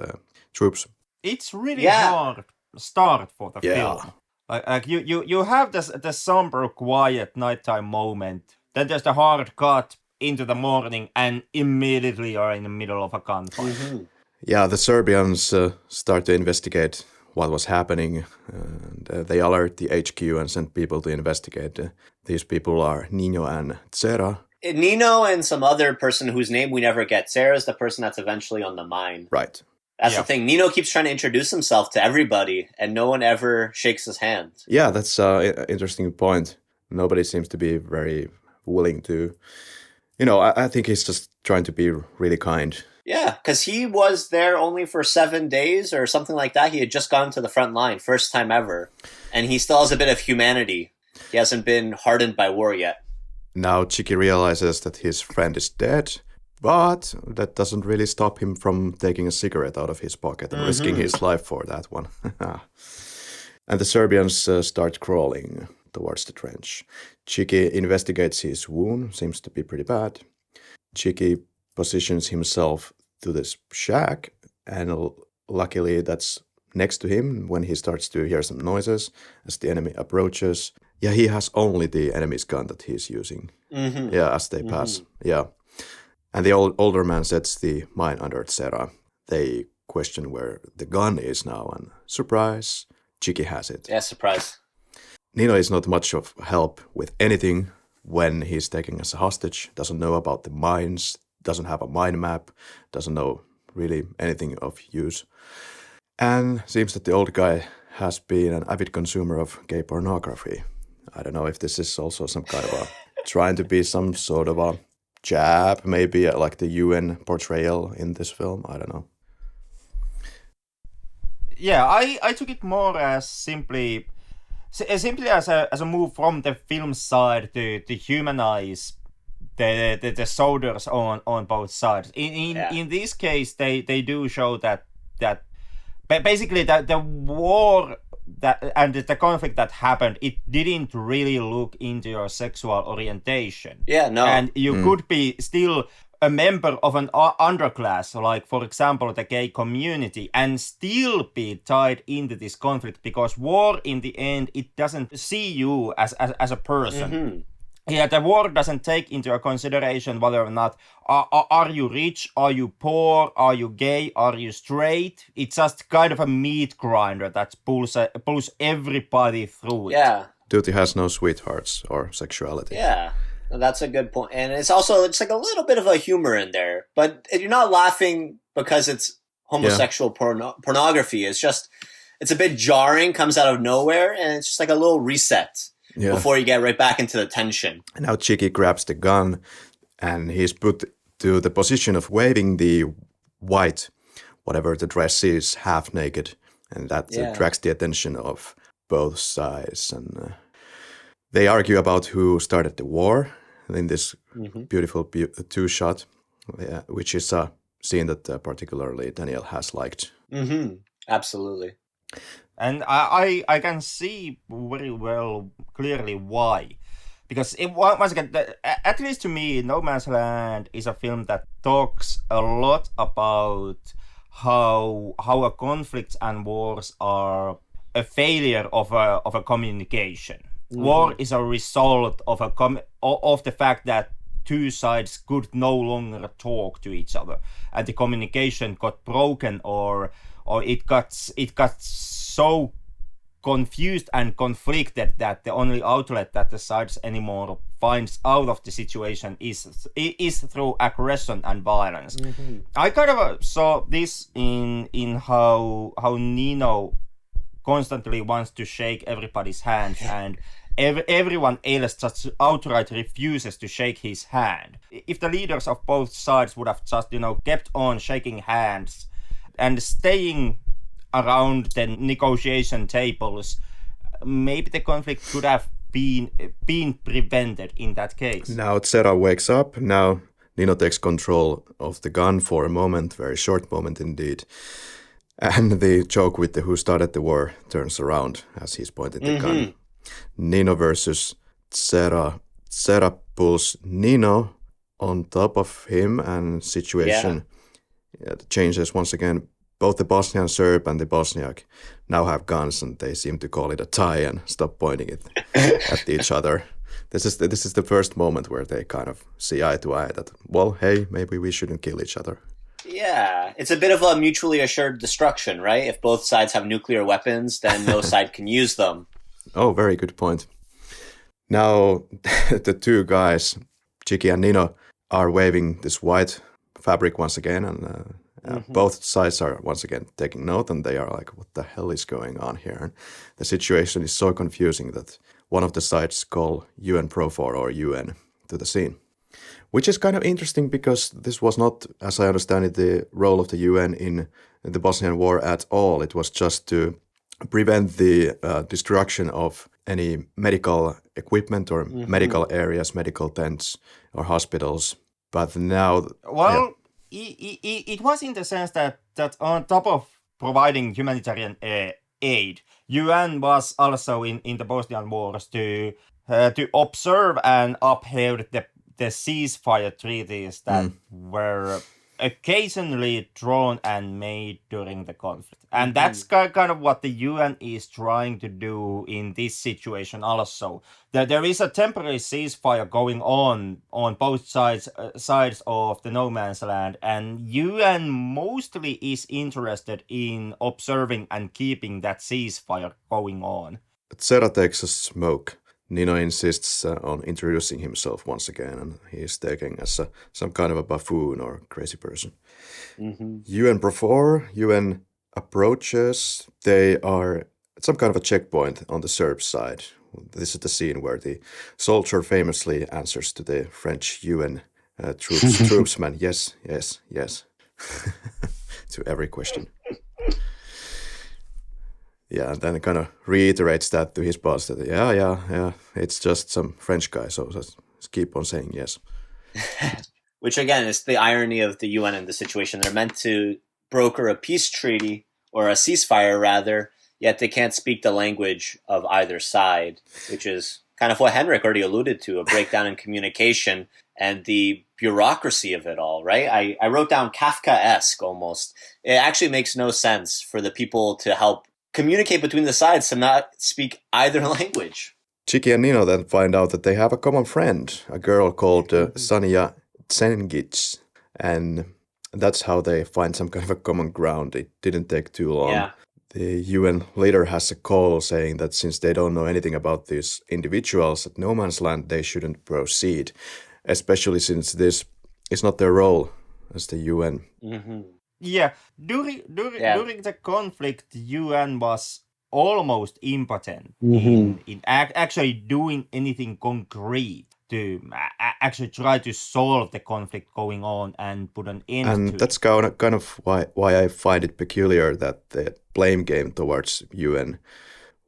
S2: troops.
S1: It's really hard start for the film. Like you have the somber, quiet nighttime moment. Then there's the hard cut into the morning, and immediately you're in the middle of a gunfight.
S2: Yeah, the Serbians start to investigate what was happening, and they alert the HQ and send people to investigate. These people are Nino and Cera.
S3: Nino and some other person whose name we never get. Sarah's the person that's eventually on the mine.
S2: Right.
S3: That's the thing. Nino keeps trying to introduce himself to everybody, and no one ever shakes his hand. Yeah,
S2: that's an interesting point. Nobody seems to be very willing to... I think he's just trying to be really kind.
S3: Yeah, because he was there only for 7 days or something like that. He had just gone to the front line, first time ever. And he still has a bit of humanity. He hasn't been hardened by war yet.
S2: Now Chiki realizes that his friend is dead, but that doesn't really stop him from taking a cigarette out of his pocket and risking his life for that one. And the Serbians start crawling towards the trench. Chiki investigates his wound, seems to be pretty bad. Chiki positions himself to this shack, and luckily that's next to him when he starts to hear some noises as the enemy approaches. Yeah, he has only the enemy's gun that he's using. Yeah, as they pass. Yeah. And the older man sets the mine under Cera. They question where the gun is now, and surprise, Chiki has it.
S3: Yeah, surprise.
S2: Nino is not much of help with anything when he's taken as a hostage, doesn't know about the mines, doesn't have a mine map, doesn't know really anything of use. And seems that the old guy has been an avid consumer of gay pornography. I don't know if this is also some kind of a trying to be some sort of a jab, maybe like the UN portrayal in this film. I don't know.
S1: Yeah, I took it more as simply as a move from the film side to humanize the soldiers on both sides. In this case, they do show that basically that the war and the conflict that happened, it didn't really look into your sexual orientation.
S3: Yeah, no.
S1: And you could be still a member of an underclass, like, for example, the gay community, and still be tied into this conflict, because war, in the end, it doesn't see you as a person. Yeah, the war doesn't take into a consideration whether or not are you rich, are you poor, are you gay, are you straight. It's just kind of a meat grinder that pulls everybody through it.
S4: Yeah.
S2: Duty has no sweethearts or sexuality.
S4: Yeah. That's a good point. And it's also, it's like a little bit of a humor in there, but you're not laughing because it's homosexual pornography. It's just, it's a bit jarring, comes out of nowhere, and it's just like a little reset before you get right back into the tension.
S2: Now Chicky grabs the gun and he's put to the position of waving the white, whatever the dress is, half naked. And that attracts the attention of both sides. And they argue about who started the war in this beautiful two-shot, which is a scene that particularly Daniel has liked.
S4: Mm-hmm. Absolutely.
S1: And I can see very well, clearly why. Because once again, at least to me, No Man's Land is a film that talks a lot about how a conflicts and wars are a failure of a communication. War is a result of of the fact that two sides could no longer talk to each other, and the communication got broken, or it got so confused and conflicted that the only outlet that the sides anymore finds out of the situation is through aggression and violence. I kind of saw this in how Nino constantly wants to shake everybody's hands, and everyone else just outright refuses to shake his hand. If the leaders of both sides would have just, kept on shaking hands and staying around the negotiation tables, maybe the conflict could have been prevented in that case.
S2: Now Tsera wakes up. Now Nino takes control of the gun for a moment, very short moment indeed. And the joke with the who started the war turns around as he's pointing the gun. Nino versus Tsera. Tsera pulls Nino on top of him, and situation changes once again. Both the Bosnian Serb and the Bosniak now have guns, and they seem to call it a tie and stop pointing it at each other. This is the first moment where they kind of see eye to eye that, well, hey, maybe we shouldn't kill each other.
S4: Yeah, it's a bit of a mutually assured destruction, right? If both sides have nuclear weapons, then no side can use them.
S2: Oh, very good point. Now, the two guys, Chicky and Nino, are waving this white fabric once again, and both sides are once again taking note, and they are like, what the hell is going on here? And the situation is so confusing that one of the sides call UN Profor or UN to the scene, which is kind of interesting because this was not, as I understand it, the role of the UN in the Bosnian War at all. It was just to prevent the destruction of any medical equipment or medical areas, medical tents or hospitals. But now...
S1: Well, it was in the sense that on top of providing humanitarian aid, UN was also in the Bosnian Wars to observe and uphold the ceasefire treaties that were occasionally drawn and made during the conflict. And that's kind of what the UN is trying to do in this situation also. There is a temporary ceasefire going on both sides of the no man's land, and UN mostly is interested in observing and keeping that ceasefire going on.
S2: Tsera takes a smoke. Nino insists on introducing himself once again, and he is taken as some kind of a buffoon or crazy person. UN Profor, UN approaches. They are at some kind of a checkpoint on the Serb side. This is the scene where the soldier famously answers to the French UN troopsman, yes, yes, yes, to every question. Yeah, and then kind of reiterates that to his boss that, yeah, it's just some French guy, so just keep on saying yes.
S4: Which, again, is the irony of the UN in the situation. They're meant to broker a peace treaty, or a ceasefire, rather, yet they can't speak the language of either side, which is kind of what Henrik already alluded to, a breakdown in communication and the bureaucracy of it all, right? I wrote down Kafkaesque almost. It actually makes no sense for the people to help communicate between the sides to not speak either language.
S2: Chiki and Nino then find out that they have a common friend, a girl called Sanja Cengic, and that's how they find some kind of a common ground. It didn't take too long.
S4: Yeah.
S2: The UN later has a call saying that since they don't know anything about these individuals at no man's land, they shouldn't proceed, especially since this is not their role as the UN.
S4: Mm-hmm.
S1: Yeah, during the conflict, the UN was almost impotent in actually doing anything concrete to actually try to solve the conflict going on and put an end to it.
S2: And that's kind of why I find it peculiar that the blame game towards UN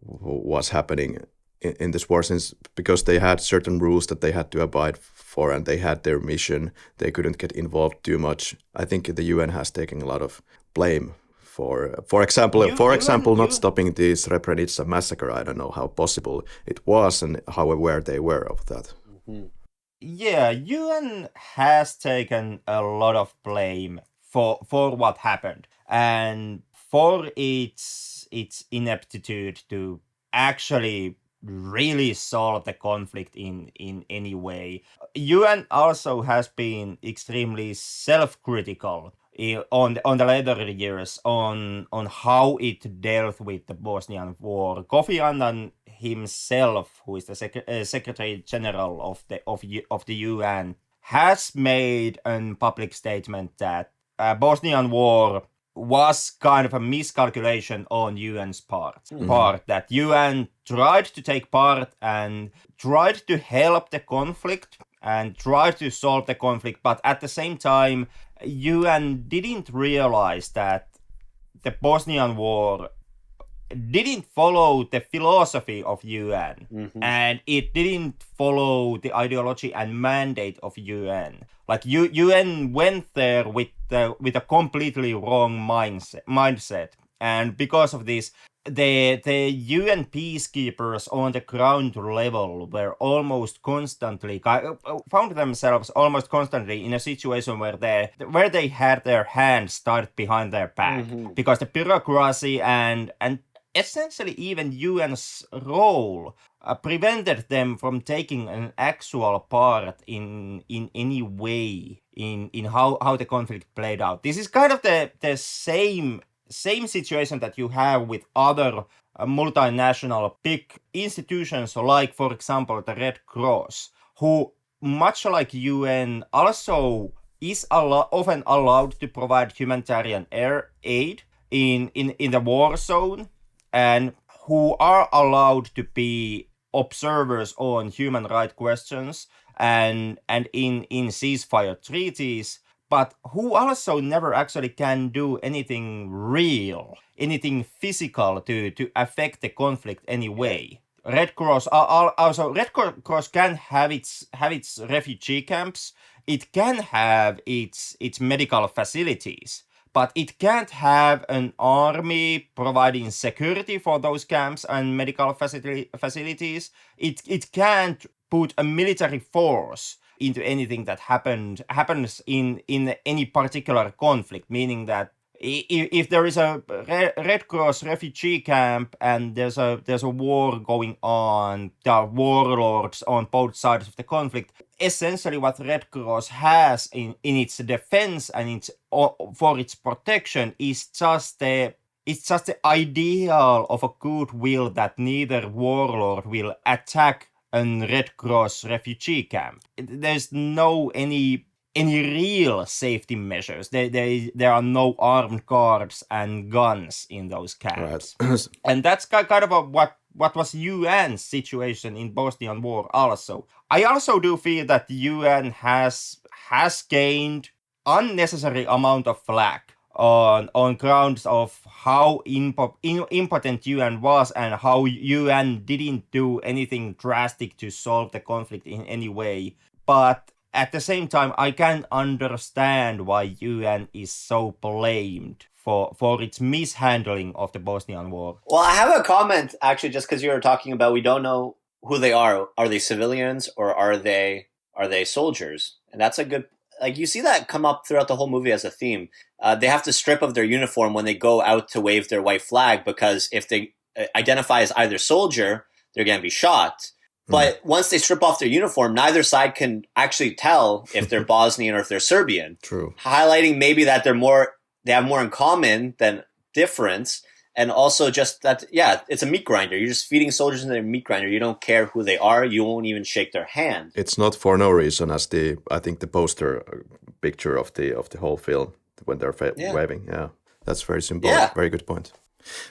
S2: was happening in this war, since because they had certain rules that they had to abide for and they had their mission. They couldn't get involved too much. I think the UN has taken a lot of blame for example, not stopping the Srebrenica massacre. I don't know how possible it was and how aware they were of that.
S4: Mm-hmm.
S1: Yeah, UN has taken a lot of blame for what happened and for its ineptitude to actually really solve the conflict in any way. UN also has been extremely self-critical on the later years on how it dealt with the Bosnian War. Kofi Annan himself, who is the Secretary General of the UN, has made a public statement that Bosnian War was kind of a miscalculation on UN's part. That UN tried to take part and tried to help the conflict and tried to solve the conflict, but at the same time, UN didn't realize that the Bosnian War didn't follow the philosophy of UN, and it didn't follow the ideology and mandate of UN. Like UN went there with a completely wrong mindset, and because of this, the UN peacekeepers on the ground level were almost constantly found themselves almost constantly in a situation where they had their hands tied behind their back because the bureaucracy and essentially even UN's role prevented them from taking an actual part in any way in how the conflict played out. This is kind of the same situation that you have with other multinational big institutions, like for example the Red Cross, who much like UN also is often allowed to provide humanitarian aid in the war zone, and who are allowed to be observers on human rights questions and in ceasefire treaties, but who also never actually can do anything real, anything physical to affect the conflict anyway. Red Cross can have its refugee camps, it can have its medical facilities, but it can't have an army providing security for those camps and medical facilities. It can't put a military force into anything that happens in any particular conflict, meaning that if there is a Red Cross refugee camp and there's a war going on, there are warlords on both sides of the conflict. Essentially, what Red Cross has in its defense and for its protection is just the ideal of a goodwill that neither warlord will attack a Red Cross refugee camp. There's no any real safety measures. There are no armed guards and guns in those camps.
S2: Right.
S1: And that's kind of what was UN's situation in Bosnian War also. I also do feel that the UN has gained unnecessary amount of flack on grounds of how impotent UN was and how UN didn't do anything drastic to solve the conflict in any way. But at the same time, I can understand why UN is so blamed for its mishandling of the Bosnian War.
S4: Well, I have a comment, actually, just because you were talking about we don't know who they are. Are they civilians or are they soldiers? And that's a good... Like, you see that come up throughout the whole movie as a theme. They have to strip of their uniform when they go out to wave their white flag, because if they identify as either soldier, they're going to be shot. But once they strip off their uniform, neither side can actually tell if they're Bosnian or if they're Serbian.
S2: True.
S4: Highlighting maybe that they have more in common than difference. And also just that, it's a meat grinder. You're just feeding soldiers in their meat grinder. You don't care who they are. You won't even shake their hand.
S2: It's not for no reason, as I think the poster picture of the whole film when they're waving. Yeah, that's very symbolic. Yeah. Very good point.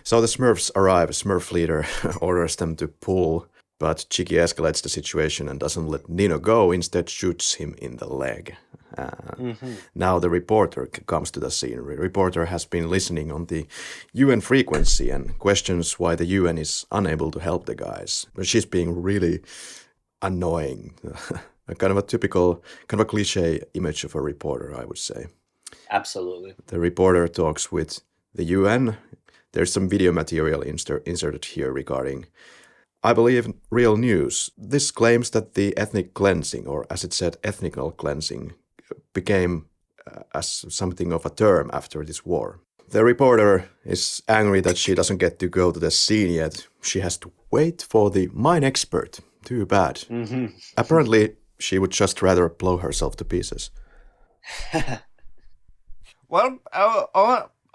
S2: So the Smurfs arrive. Smurf leader orders them to pull, but Chicky escalates the situation and doesn't let Nino go. Instead, shoots him in the leg. Now the reporter comes to the scene. The reporter has been listening on the UN frequency and questions why the UN is unable to help the guys. She's being really annoying. Kind of a typical, kind of a cliche image of a reporter, I would say.
S4: Absolutely.
S2: The reporter talks with the UN. There's some video material inserted here regarding, I believe, real news. This claims that the ethnic cleansing, or as it said, ethnical cleansing, became as something of a term after this war. The reporter is angry that she doesn't get to go to the scene yet. She has to wait for the mine expert. Too bad. Apparently, she would just rather blow herself to pieces.
S1: Well,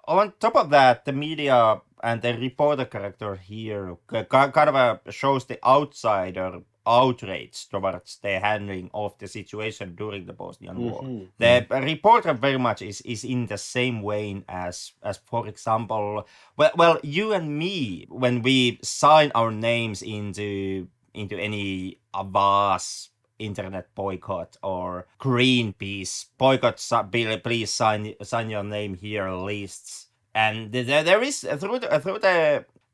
S1: on top of that, the media and the reporter character here kind of shows the outsider outrage towards the handling of the situation during the Bosnian War. The reporter very much is in the same vein as for example, well, you and me, when we sign our names into any Avaz internet boycott or Greenpeace boycott, please sign your name here lists. And there is through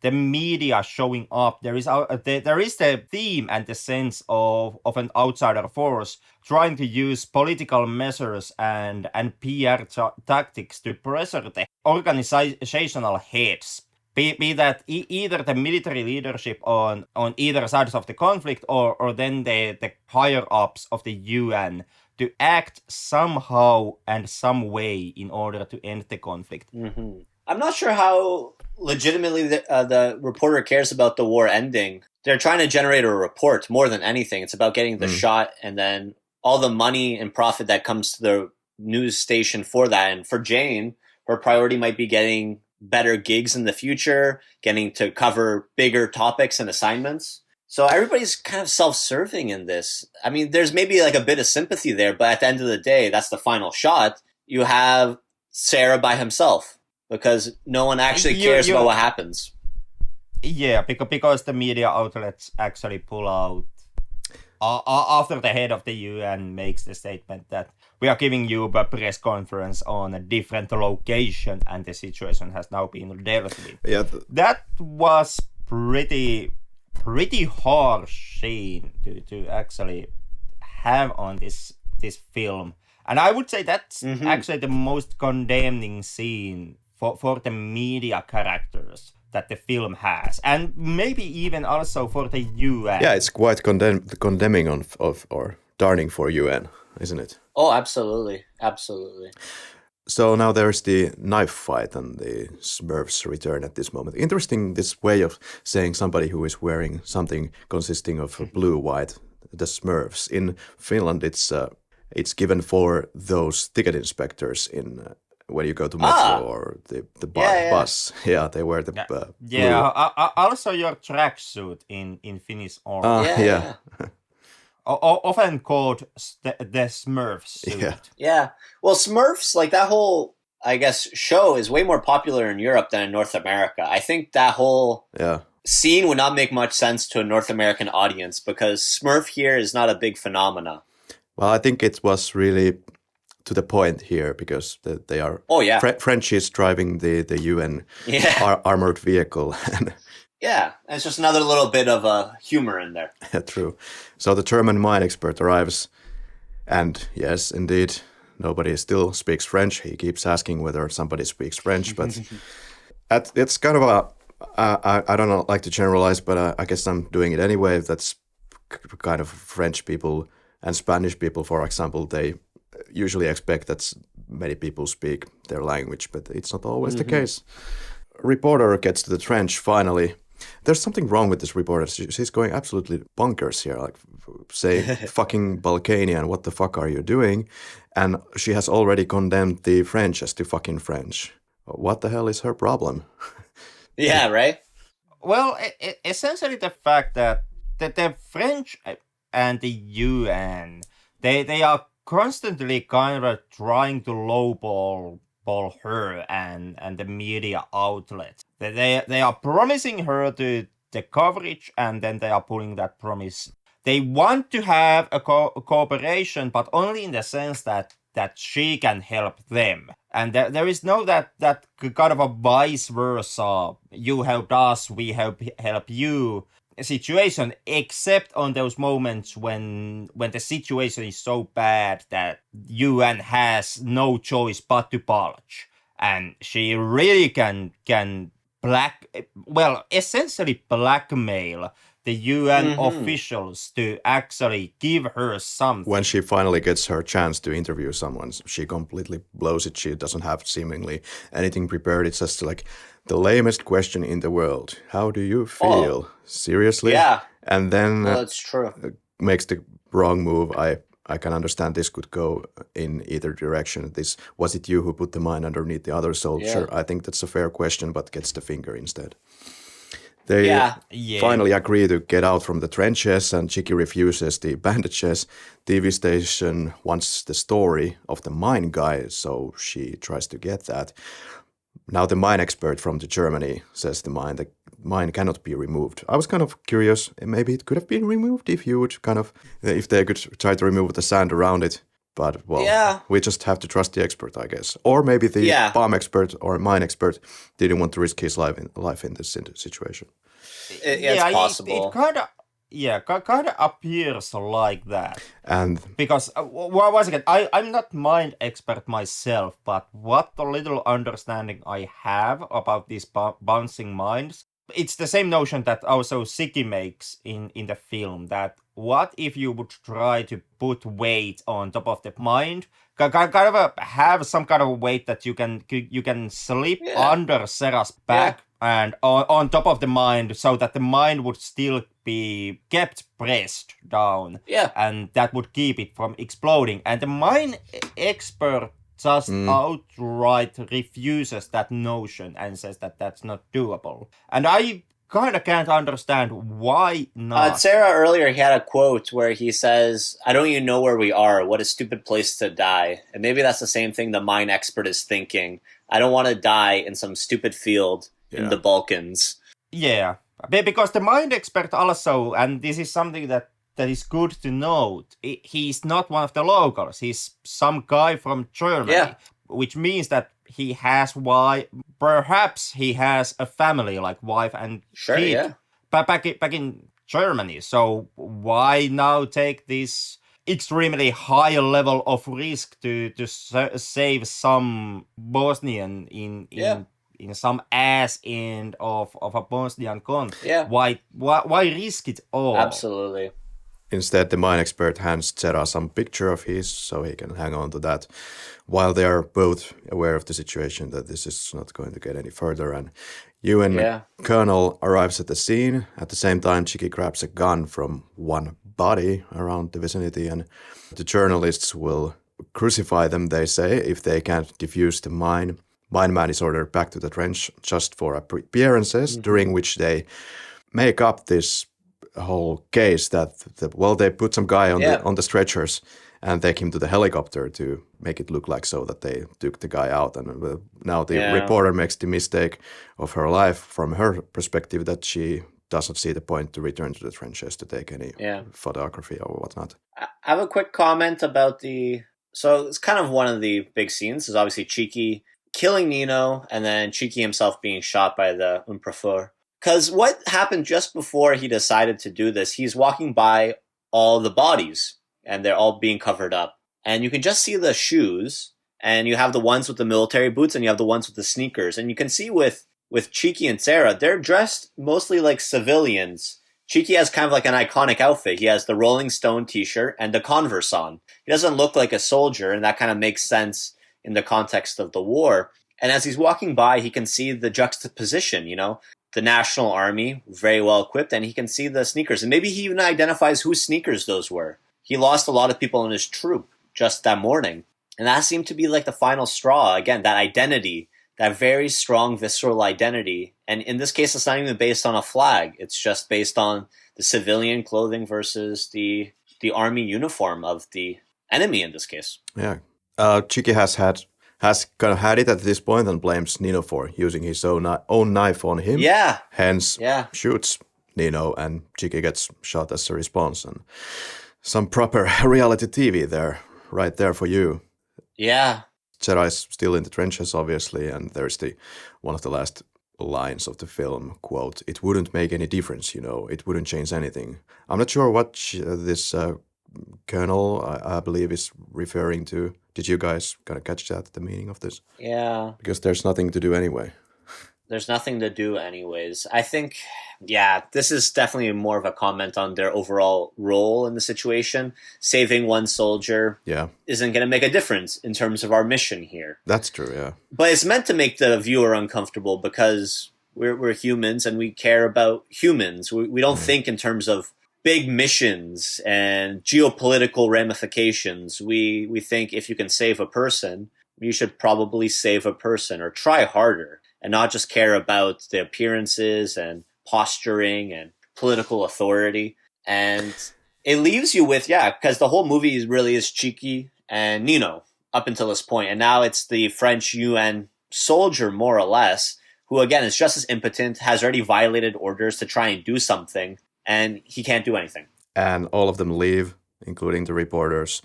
S1: the media showing up, there is the theme and the sense of an outsider force trying to use political measures and PR tactics to pressure the organizational heads. Be that either the military leadership on either sides of the conflict or then the higher ups of the UN to act somehow and some way in order to end the conflict.
S4: I'm not sure how legitimately the reporter cares about the war ending. They're trying to generate a report more than anything. It's about getting the shot and then all the money and profit that comes to the news station for that. And for Jane, her priority might be getting better gigs in the future, getting to cover bigger topics and assignments. So everybody's kind of self-serving in this. I mean, there's maybe like a bit of sympathy there, but at the end of the day, that's the final shot. You have Sarah by himself because no one actually cares about what happens.
S1: Yeah, because the media outlets actually pull out after the head of the UN makes the statement that we are giving you a press conference on a different location and the situation has now been dealt with.
S2: Yeah,
S1: that was pretty harsh scene to actually have on this film. And I would say that's actually the most condemning scene for the media characters that the film has, and maybe even also for the UN.
S2: Yeah, it's quite condemning of or darning for UN, isn't it?
S4: Oh, absolutely.
S2: So now there's the knife fight and the Smurfs return at this moment. Interesting, this way of saying somebody who is wearing something consisting of blue-white, the Smurfs. In Finland, it's given for those ticket inspectors in when you go to metro or the bus. Yeah, they wear the blue.
S1: Also your tracksuit in Finnish army.
S2: Yeah.
S1: Often called the Smurf suit.
S4: Yeah. Well, Smurfs, like that whole, I guess, show is way more popular in Europe than in North America. I think that whole scene would not make much sense to a North American audience because Smurf here is not a big phenomena.
S2: Well, I think it was really to the point here because they are Frenchies driving the UN armored vehicle.
S4: Yeah, it's just another little bit of humor in there.
S2: True. So the German mine expert arrives, and yes, indeed, nobody still speaks French. He keeps asking whether somebody speaks French, but it's kind of I don't like to generalize, but I guess I'm doing it anyway. That's kind of French people and Spanish people, for example, they usually expect that many people speak their language, but it's not always the case. Reporter gets to the trench finally. There's something wrong with this reporter. She's going absolutely bonkers here, like saying fucking Balkanian, what the fuck are you doing? And she has already condemned the French as to fucking French. What the hell is her problem?
S4: Yeah, right?
S1: Well, essentially the fact that the French and the UN, they are constantly kind of trying to lowball her and the media outlets. They are promising her the coverage, and then they are pulling that promise. They want to have a cooperation, but only in the sense that she can help them. And there is no that kind of a vice versa. You helped us, we help you situation, except on those moments when the situation is so bad that UN has no choice but to budge. And she really can essentially blackmail the UN officials to actually give her something.
S2: When she finally gets her chance to interview someone, she completely blows it. She doesn't have seemingly anything prepared. It's just like the lamest question in the world. How do you feel? Seriously?
S4: Yeah.
S2: And then
S4: That's true.
S2: makes the wrong move. I can understand this could go in either direction. Was it you who put the mine underneath the other soldier?
S4: Yeah.
S2: I think that's a fair question, but gets the finger instead. They finally agree to get out from the trenches, and Chiki refuses the bandages. TV station wants the story of the mine guy, so she tries to get that. Now the mine expert from Germany says the mine cannot be removed. I was kind of curious, maybe it could have been removed if they could try to remove the sand around it. But, we just have to trust the expert, I guess. Or maybe the bomb expert or mine expert didn't want to risk his life in this situation.
S4: It's possible.
S1: It kind of appears like that.
S2: And
S1: because, once again, I'm not mind expert myself, but what the little understanding I have about these bouncing mines, it's the same notion that also Siki makes in the film, that what if you would try to put weight on top of the mind, kind of have some kind of weight that you can slip under Sarah's back and on top of the mind, so that the mind would still be kept pressed down, and that would keep it from exploding. And the mine expert just outright refuses that notion and says that that's not doable. And I kind of can't understand why not.
S4: Sarah earlier, he had a quote where he says, "I don't even know where we are. What a stupid place to die." And maybe that's the same thing the mine expert is thinking. I don't want to die in some stupid field in the Balkans.
S1: Yeah, because the mine expert also, and this is something that is good to note, he's not one of the locals. He's some guy from Germany, which means that he has perhaps he has a family, like wife and kid, back in Germany. So why now take this extremely high level of risk to save some Bosnian in some ass end of a Bosnian conflict?
S4: Yeah.
S1: Why risk it all?
S4: Absolutely.
S2: Instead, the mine expert hands Sarah some picture of his so he can hang on to that, while they are both aware of the situation, that this is not going to get any further. And UN Colonel arrives at the scene. At the same time, Chiki grabs a gun from one body around the vicinity, and the journalists will crucify them, they say, if they can't defuse the mine. Mine man is ordered back to the trench just for appearances, during which they make up this whole case that they put some guy on the stretchers and take him to the helicopter to make it look like so that they took the guy out. And now the reporter makes the mistake of her life from her perspective, that she doesn't see the point to return to the trenches to take any photography or whatnot.
S4: I have a quick comment about so it's kind of one of the big scenes is obviously Chiki killing Nino and then Chiki himself being shot by the Unprofur. Because what happened just before he decided to do this, he's walking by all the bodies, and they're all being covered up. And you can just see the shoes, and you have the ones with the military boots, and you have the ones with the sneakers. And you can see with Chiki and Sarah, they're dressed mostly like civilians. Chiki has kind of like an iconic outfit. He has the Rolling Stone t-shirt and the Converse on. He doesn't look like a soldier, and that kind of makes sense in the context of the war. And as he's walking by, he can see the juxtaposition, the National Army, very well equipped, and he can see the sneakers. And maybe he even identifies whose sneakers those were. He lost a lot of people in his troop just that morning. And that seemed to be like the final straw. Again, that identity, that very strong visceral identity. And in this case, it's not even based on a flag. It's just based on the civilian clothing versus the army uniform of the enemy in this case.
S2: Yeah. Chiki has kind of had it at this point and blames Nino for using his own knife on him.
S4: Yeah.
S2: Hence, shoots Nino and Chiki gets shot as a response. And some proper reality TV there, right there for you.
S4: Yeah.
S2: Zera is still in the trenches, obviously, and there's one of the last lines of the film, quote, "It wouldn't make any difference, it wouldn't change anything." I'm not sure what this colonel, I believe, is referring to. Did you guys kind of catch that, the meaning of this?
S4: Yeah.
S2: Because there's nothing to do anyway.
S4: There's nothing to do anyways. I think, this is definitely more of a comment on their overall role in the situation. Saving one soldier isn't going to make a difference in terms of our mission here.
S2: That's true, yeah.
S4: But it's meant to make the viewer uncomfortable because we're humans and we care about humans. We don't think in terms of big missions and geopolitical ramifications. We think if you can save a person, you should probably save a person or try harder and not just care about the appearances and posturing and political authority. And it leaves you with, because the whole movie really is Chiki and Nino up until this point. And now it's the French UN soldier, more or less, who, again, is just as impotent, has already violated orders to try and do something, and he can't do anything.
S2: And all of them leave, including the reporters.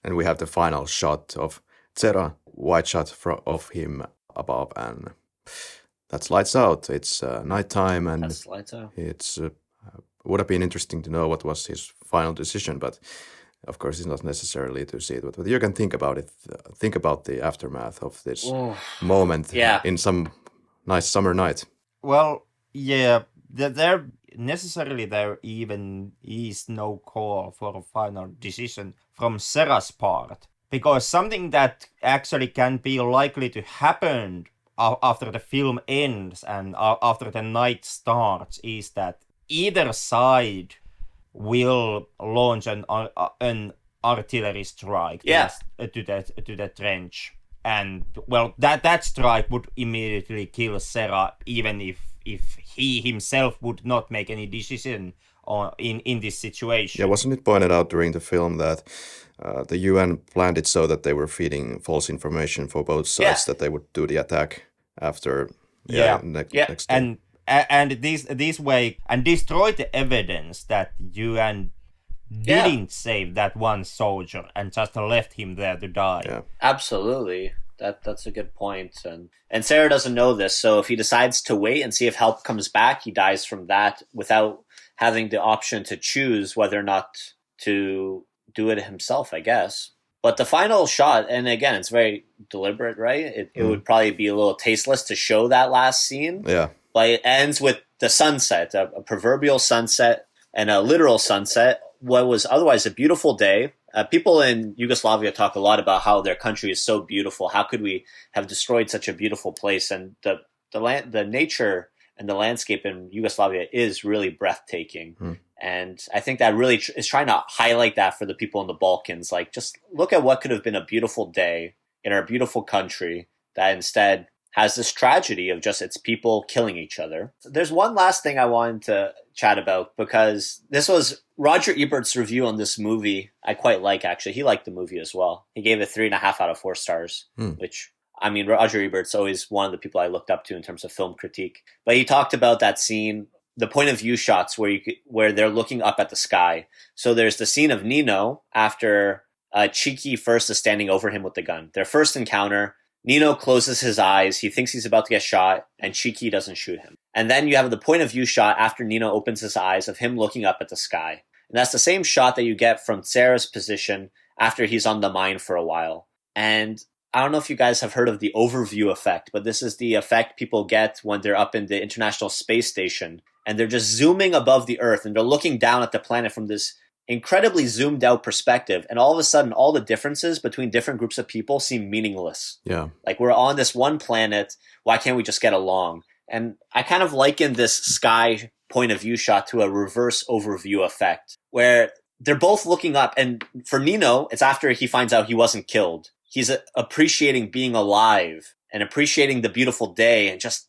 S2: And we have the final shot of Zera, wide shot of him above, and that's lights out. It's nighttime, and
S4: that's lights out.
S2: It's would have been interesting to know what was his final decision, but of course it's not necessarily to see it. But you can think about it. Think about the aftermath of this moment in some nice summer night.
S1: Well, there even is no call for a final decision from Zera's part, because something that actually can be likely to happen after the film ends and after the night starts is that either side will launch an artillery strike to the trench, and that strike would immediately kill Zera, even if he himself would not make any decision in this situation.
S2: Yeah, wasn't it pointed out during the film that the UN planned it so that they were feeding false information for both sides, that they would do the attack after next day.
S1: And this way and destroy the evidence that UN didn't save that one soldier and just left him there to die.
S2: Yeah.
S4: Absolutely. That's a good point. And Zera doesn't know this, so if he decides to wait and see if help comes back, he dies from that without having the option to choose whether or not to do it himself, I guess. But the final shot, and again, it's very deliberate, right? It would probably be a little tasteless to show that last scene.
S2: Yeah.
S4: But it ends with the sunset, a proverbial sunset and a literal sunset. What was otherwise a beautiful day. People in Yugoslavia talk a lot about how their country is so beautiful. How could we have destroyed such a beautiful place? And the nature and the landscape in Yugoslavia is really breathtaking. And I think that really is trying to highlight that for the people in the Balkans. Like, just look at what could have been a beautiful day in our beautiful country that instead has this tragedy of just its people killing each other. There's one last thing I wanted to chat about, because this was Roger Ebert's review on this movie. I quite like, actually. He liked the movie as well. He gave it 3.5 out of 4 stars, which, I mean, Roger Ebert's always one of the people I looked up to in terms of film critique. But he talked about that scene, the point of view shots where they're looking up at the sky. So there's the scene of Nino after Chiki first is standing over him with the gun. Their first encounter, Nino closes his eyes. He thinks he's about to get shot, and Chiki doesn't shoot him. And then you have the point of view shot after Nino opens his eyes of him looking up at the sky. And that's the same shot that you get from Zera's position after he's on the mine for a while. And I don't know if you guys have heard of the overview effect, but this is the effect people get when they're up in the International Space Station and they're just zooming above the Earth and they're looking down at the planet from this incredibly zoomed out perspective, and all of a sudden all the differences between different groups of people seem meaningless.
S2: Yeah.
S4: Like, we're on this one planet, why can't we just get along? And I kind of liken this sky point of view shot to a reverse overview effect, where they're both looking up. And for Nino, it's after he finds out he wasn't killed. He's appreciating being alive and appreciating the beautiful day and just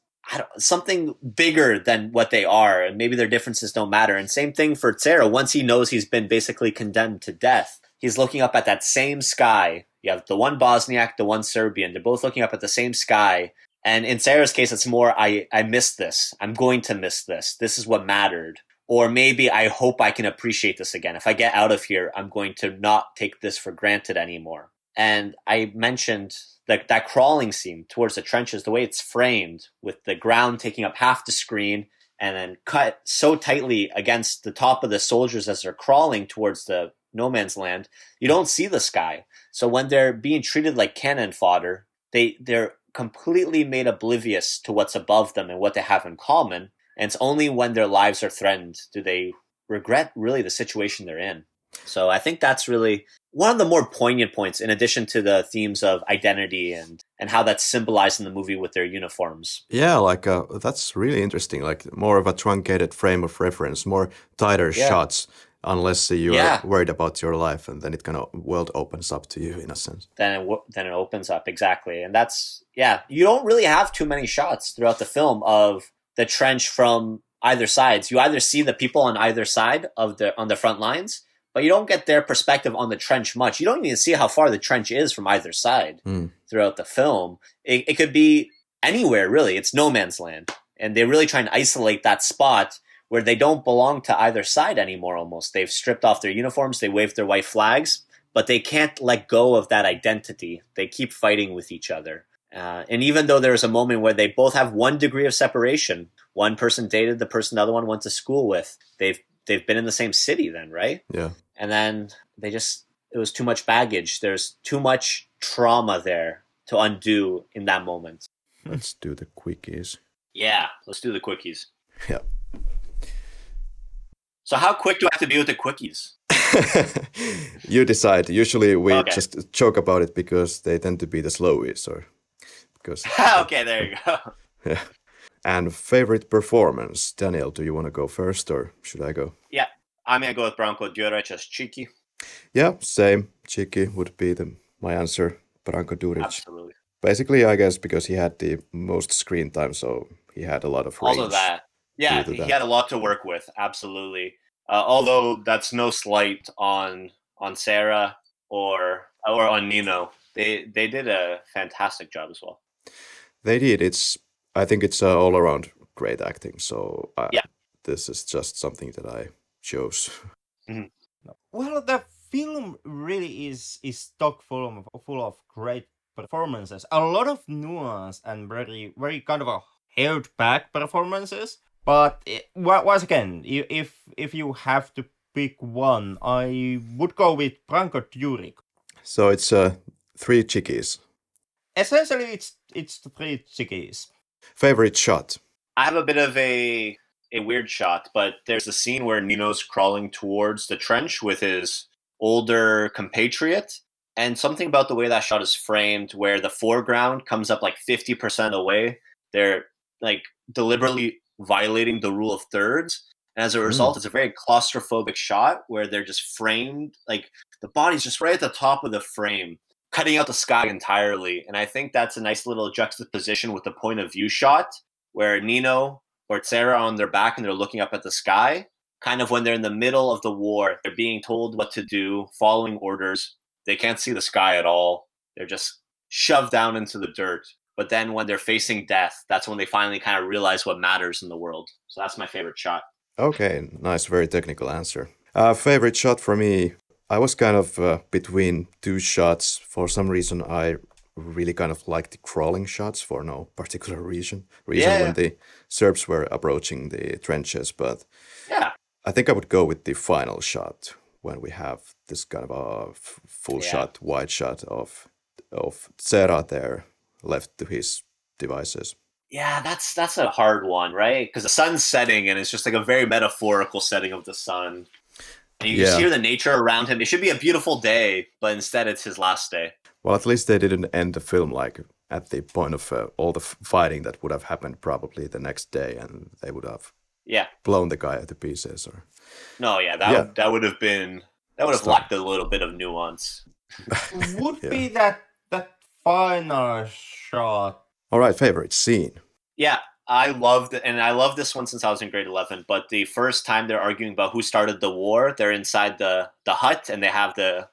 S4: something bigger than what they are. And maybe their differences don't matter. And same thing for Cera. Once he knows he's been basically condemned to death, he's looking up at that same sky. You have the one Bosniak, the one Serbian. They're both looking up at the same sky. And in Cera's case, it's more, I miss this. I'm going to miss this. This is what mattered. Or maybe I hope I can appreciate this again. If I get out of here, I'm going to not take this for granted anymore. And I mentioned that crawling scene towards the trenches, the way it's framed with the ground taking up half the screen and then cut so tightly against the top of the soldiers as they're crawling towards the no man's land, you don't see the sky. So when they're being treated like cannon fodder, they're completely made oblivious to what's above them and what they have in common. And it's only when their lives are threatened do they regret really the situation they're in. So I think that's really one of the more poignant points, in addition to the themes of identity and how that's symbolized in the movie with their uniforms.
S2: Yeah, that's really interesting. Like more of a truncated frame of reference, more tighter shots, unless you are worried about your life, and then it kind of world opens up to you in a sense.
S4: Then it opens up, exactly. And that's, you don't really have too many shots throughout the film of the trench from either sides. You either see the people on either side on the front lines, but you don't get their perspective on the trench much. You don't even see how far the trench is from either side throughout the film. It could be anywhere, really. It's no man's land. And they really try and isolate that spot where they don't belong to either side anymore almost. They've stripped off their uniforms, they waved their white flags, but they can't let go of that identity. They keep fighting with each other. And even though there's a moment where they both have 1 degree of separation, one person dated the person the other one went to school with, they've been in the same city then, right?
S2: Yeah.
S4: And then it was too much baggage. There's too much trauma there to undo in that moment.
S2: Let's do the quickies.
S4: Yeah, let's do the quickies.
S2: Yeah.
S4: So how quick do I have to be with the quickies?
S2: You decide. Usually we just joke about it because they tend to be the slowies because
S4: okay, there you go.
S2: Yeah. And favorite performance. Daniel, do you want to go first or should I go?
S4: Yeah, I'm going to go with Branko Đurić as Cheeky.
S2: Yeah, same. Cheeky would be my answer. Branko Đurić.
S4: Absolutely.
S2: Basically, I guess because he had the most screen time, so he had a lot of range.
S4: All of that. Yeah, he had a lot to work with. Absolutely. Although that's no slight on Sarah or on Nino. They did a fantastic job as well.
S2: They did. I think it's all around great acting. So this is just something that I chose.
S1: Mm-hmm. Well, the film really is stock full of great performances. A lot of nuance and very very kind of held back performances. But once again, if you have to pick one, I would go with Branko Đurić.
S2: So it's 3 chickies.
S1: Essentially, it's the 3 chickies.
S2: Favorite shot?
S4: I have a bit of a weird shot, but there's a scene where Nino's crawling towards the trench with his older compatriot, and something about the way that shot is framed, where the foreground comes up like 50% away. They're like deliberately violating the rule of thirds. And as a result, it's a very claustrophobic shot where they're just framed, like the body's just right at the top of the frame, cutting out the sky entirely. And I think that's a nice little juxtaposition with the point of view shot where Nino or Sarah on their back and they're looking up at the sky. Kind of when they're in the middle of the war, they're being told what to do, following orders. They can't see the sky at all. They're just shoved down into the dirt. But then when they're facing death, that's when they finally kind of realize what matters in the world. So that's my favorite shot.
S2: Okay, nice, very technical answer. Favorite shot for me, I was kind of between 2 shots. For some reason, I really kind of liked the crawling shots for no particular reason when the Serbs were approaching the trenches. But I think I would go with the final shot when we have this kind of a full shot, wide shot of Cera there, left to his devices.
S4: Yeah, that's a hard one, right? Because the sun's setting and it's just like a very metaphorical setting of the sun. And you just hear the nature around him. It should be a beautiful day, but instead it's his last day.
S2: Well, at least they didn't end the film like at the point of all the fighting that would have happened probably the next day, and they would have blown the guy to pieces. Or
S4: No, that would have lacked a little bit of nuance.
S1: Would be that final shot.
S2: All right, favorite scene.
S4: Yeah, I loved it, and I love this one since I was in grade 11. But the first time they're arguing about who started the war, they're inside the hut, and they have the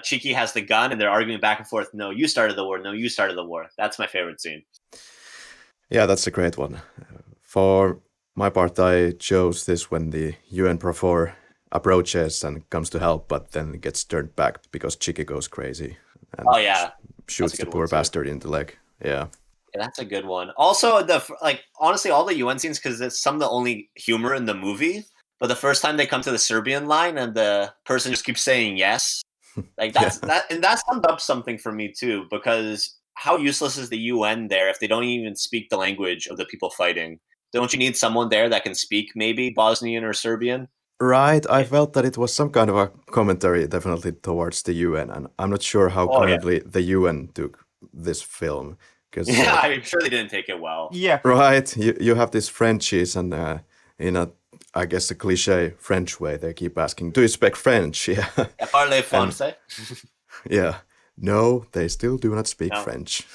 S4: Cheeky has the gun, and they're arguing back and forth. No, you started the war. No, you started the war. That's my favorite scene.
S2: Yeah, that's a great one. For my part, I chose this when the UN Profor approaches and comes to help, but then gets turned back because Cheeky goes crazy. And shoots the poor bastard in the leg. Yeah,
S4: that's a good one. Also, honestly, all the UN scenes, because it's some of the only humor in the movie. But the first time they come to the Serbian line and the person just keeps saying yes, like that summed up something for me too. Because how useless is the UN there if they don't even speak the language of the people fighting? Don't you need someone there that can speak maybe Bosnian or Serbian?
S2: Right, I felt that it was some kind of a commentary definitely towards the UN, and I'm not sure how currently the UN took this film.
S4: I'm sure they didn't take it well.
S1: Yeah.
S2: Right, you have these Frenchies, and in a, I guess, a cliche French way, they keep asking, do you speak French? Yeah.
S4: Parlez français?
S2: Yeah. No, they still do not speak French.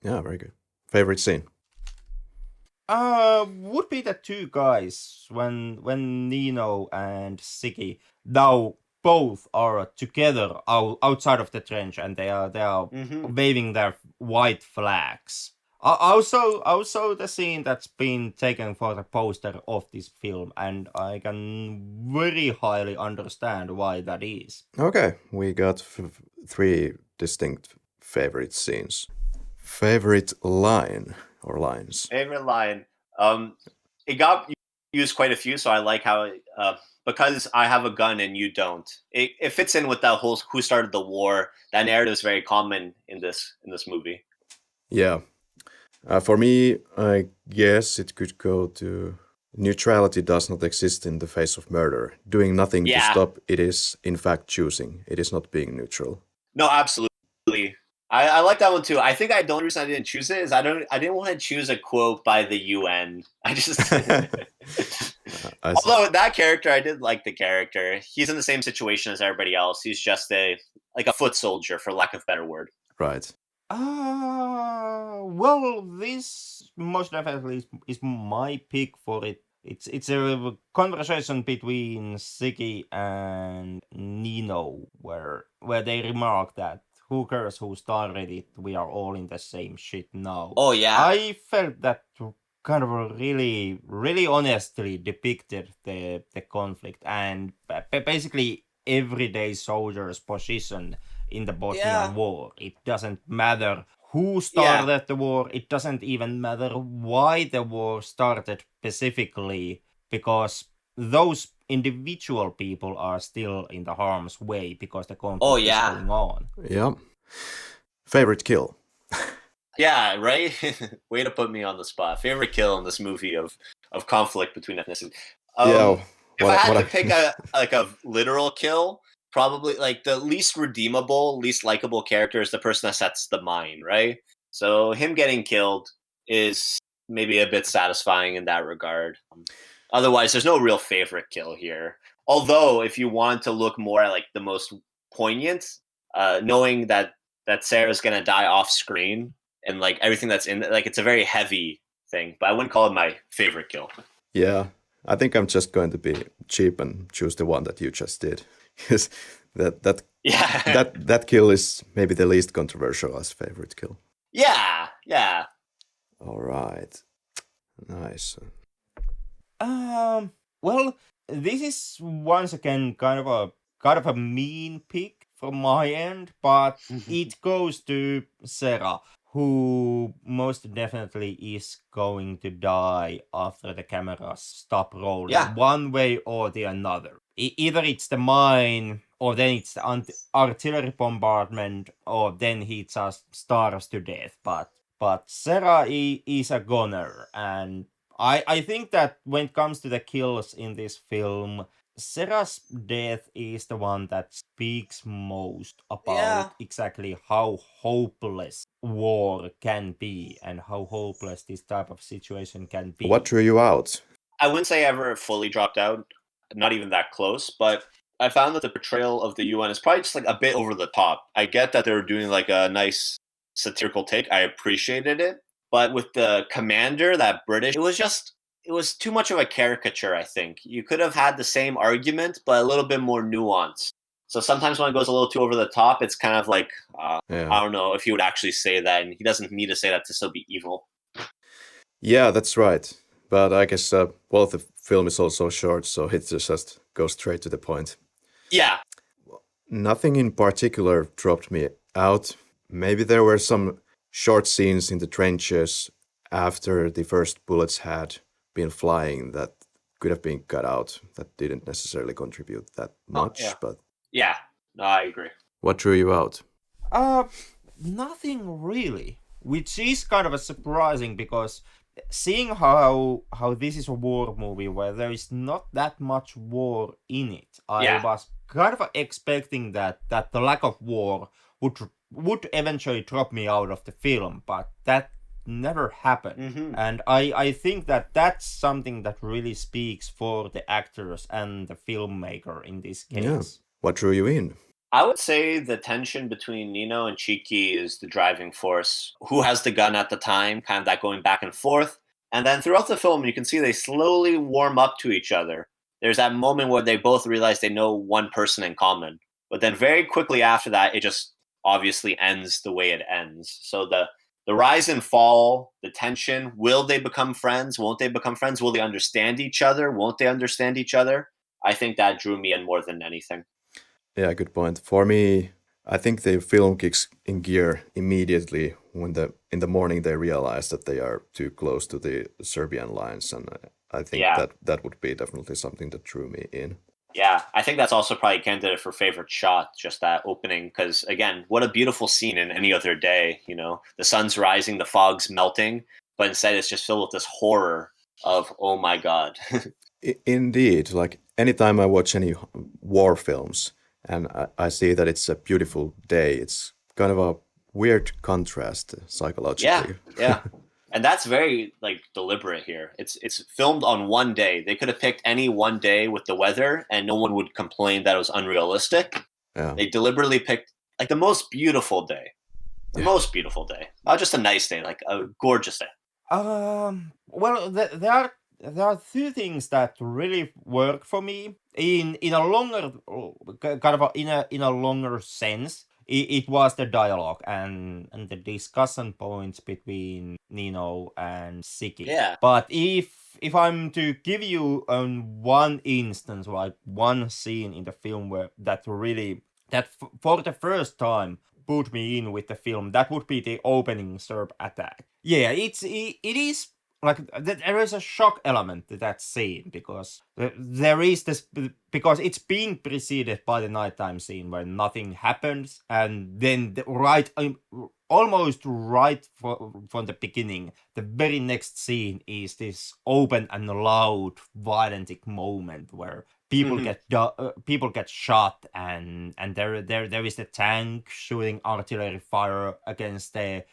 S2: Yeah, very good. Favorite scene?
S1: Would be the two guys when Nino and Siggy now both are together outside of the trench, and they are waving their white flags. Also the scene that's been taken for the poster of this film, and I can very highly understand why that is.
S2: Okay, we got three distinct favorite scenes. Favorite line or lines?
S4: Favorite line. It got used quite a few, so I like how it, because I have a gun and you don't. It fits in with that whole who started the war. That narrative is very common in this movie.
S2: Yeah. For me, I guess it could go to neutrality does not exist in the face of murder. Doing nothing to stop it is, in fact, choosing. It is not being neutral.
S4: No, absolutely. I like that one too. I think the only reason I didn't choose it is I didn't want to choose a quote by the UN. I just although that character, I did like the character. He's in the same situation as everybody else. He's just a foot soldier, for lack of a better word.
S2: Right.
S1: Well, this most definitely is my pick for it. It's a conversation between Siggy and Nino where they remark that who cares who started it, we are all in the same shit now.
S4: Oh yeah.
S1: I felt that kind of really, really honestly depicted the conflict and basically everyday soldiers' position in the Bosnian war. It doesn't matter who started the war. It doesn't even matter why the war started specifically, because those individual people are still in the harm's way because the conflict is going on.
S2: Yeah. Favorite kill?
S4: Yeah, right? Way to put me on the spot. Favorite kill in this movie of conflict between ethnicities. If I had to pick a literal kill, probably the least redeemable, least likable character is the person that sets the mine, right? So him getting killed is maybe a bit satisfying in that regard. Otherwise, there's no real favorite kill here. Although, if you want to look more at the most poignant, knowing that Sarah's gonna die off screen and everything that's in it's a very heavy thing. But I wouldn't call it my favorite kill.
S2: Yeah, I think I'm just going to be cheap and choose the one that you just did, because that kill is maybe the least controversial as favorite kill.
S4: Yeah.
S2: All right, nice.
S1: Well, this is once again kind of a mean pick from my end, but it goes to Sarah, who most definitely is going to die after the cameras stop rolling, one way or the another. Either it's the mine, or then it's the artillery bombardment, or then he just starves to death. But Sarah is a goner, and I think that when it comes to the kills in this film, Sera's death is the one that speaks most about
S4: Yeah.
S1: exactly how hopeless war can be and how hopeless this type of situation can be.
S2: What drew you out?
S4: I wouldn't say I ever fully dropped out, not even that close, but I found that the portrayal of the UN is probably just like a bit over the top. I get that they were doing like a nice satirical take. I appreciated it. But with the commander, that British, it was too much of a caricature, I think. You could have had the same argument, but a little bit more nuanced. So sometimes when it goes a little too over the top, it's kind of like,
S2: Yeah.
S4: I don't know if he would actually say that, and he doesn't need to say that to still be evil.
S2: Yeah, that's right. But I guess, well, the film is also short, so it just goes straight to the point.
S4: Yeah.
S2: Nothing in particular dropped me out. Maybe there were some short scenes in the trenches after the first bullets had been flying that could have been cut out. That didn't necessarily contribute that much,
S4: yeah.
S2: but
S4: Yeah. No, I agree.
S2: what drew you out?
S1: Nothing really, which is kind of a surprising because seeing how this is a war movie where there is not that much war in it, I was kind of expecting that the lack of war would eventually drop me out of the film, but that never happened.
S4: Mm-hmm.
S1: And I think that that's something that really speaks for the actors and the filmmaker in this case.
S2: Yeah. What drew you in?
S4: I would say the tension between Nino and Chiki is the driving force. Who has the gun at the time, kind of that going back and forth. And then throughout the film, you can see they slowly warm up to each other. There's that moment where they both realize they know one person in common. But then very quickly after that, it just obviously ends the way it ends. So the rise and fall, the tension, will they become friends? Won't they become friends? Will they understand each other? Won't they understand each other? I think that drew me in more than anything.
S2: Yeah, good point. For me, I think the film kicks in gear immediately when in the morning they realize that they are too close to the Serbian lines, and I think that would be definitely something that drew me in.
S4: Yeah, I think that's also probably a candidate for favorite shot, just that opening, because again, what a beautiful scene in any other day, you know, the sun's rising, the fog's melting, but instead it's just filled with this horror of, oh my God.
S2: Indeed, like anytime I watch any war films and I see that it's a beautiful day, it's kind of a weird contrast psychologically.
S4: Yeah. And that's very like deliberate here. It's filmed on one day. They could have picked any one day with the weather and no one would complain that it was unrealistic.
S2: Yeah.
S4: They deliberately picked like the most beautiful day. Most beautiful day. Not just a nice day, like a gorgeous day.
S1: Well, there are two things that really work for me in a longer kind of in a longer sense. It was the dialogue and the discussion points between Nino and Siki.
S4: Yeah.
S1: But if I'm to give you one instance, like one scene in the film where that for the first time put me in with the film, that would be the opening Serb attack. Yeah, it is like there is a shock element to that scene because there is this, because it's being preceded by the nighttime scene where nothing happens, and then almost right from the beginning, the very next scene is this open and loud violent moment where people get shot, and there is the tank shooting artillery fire against the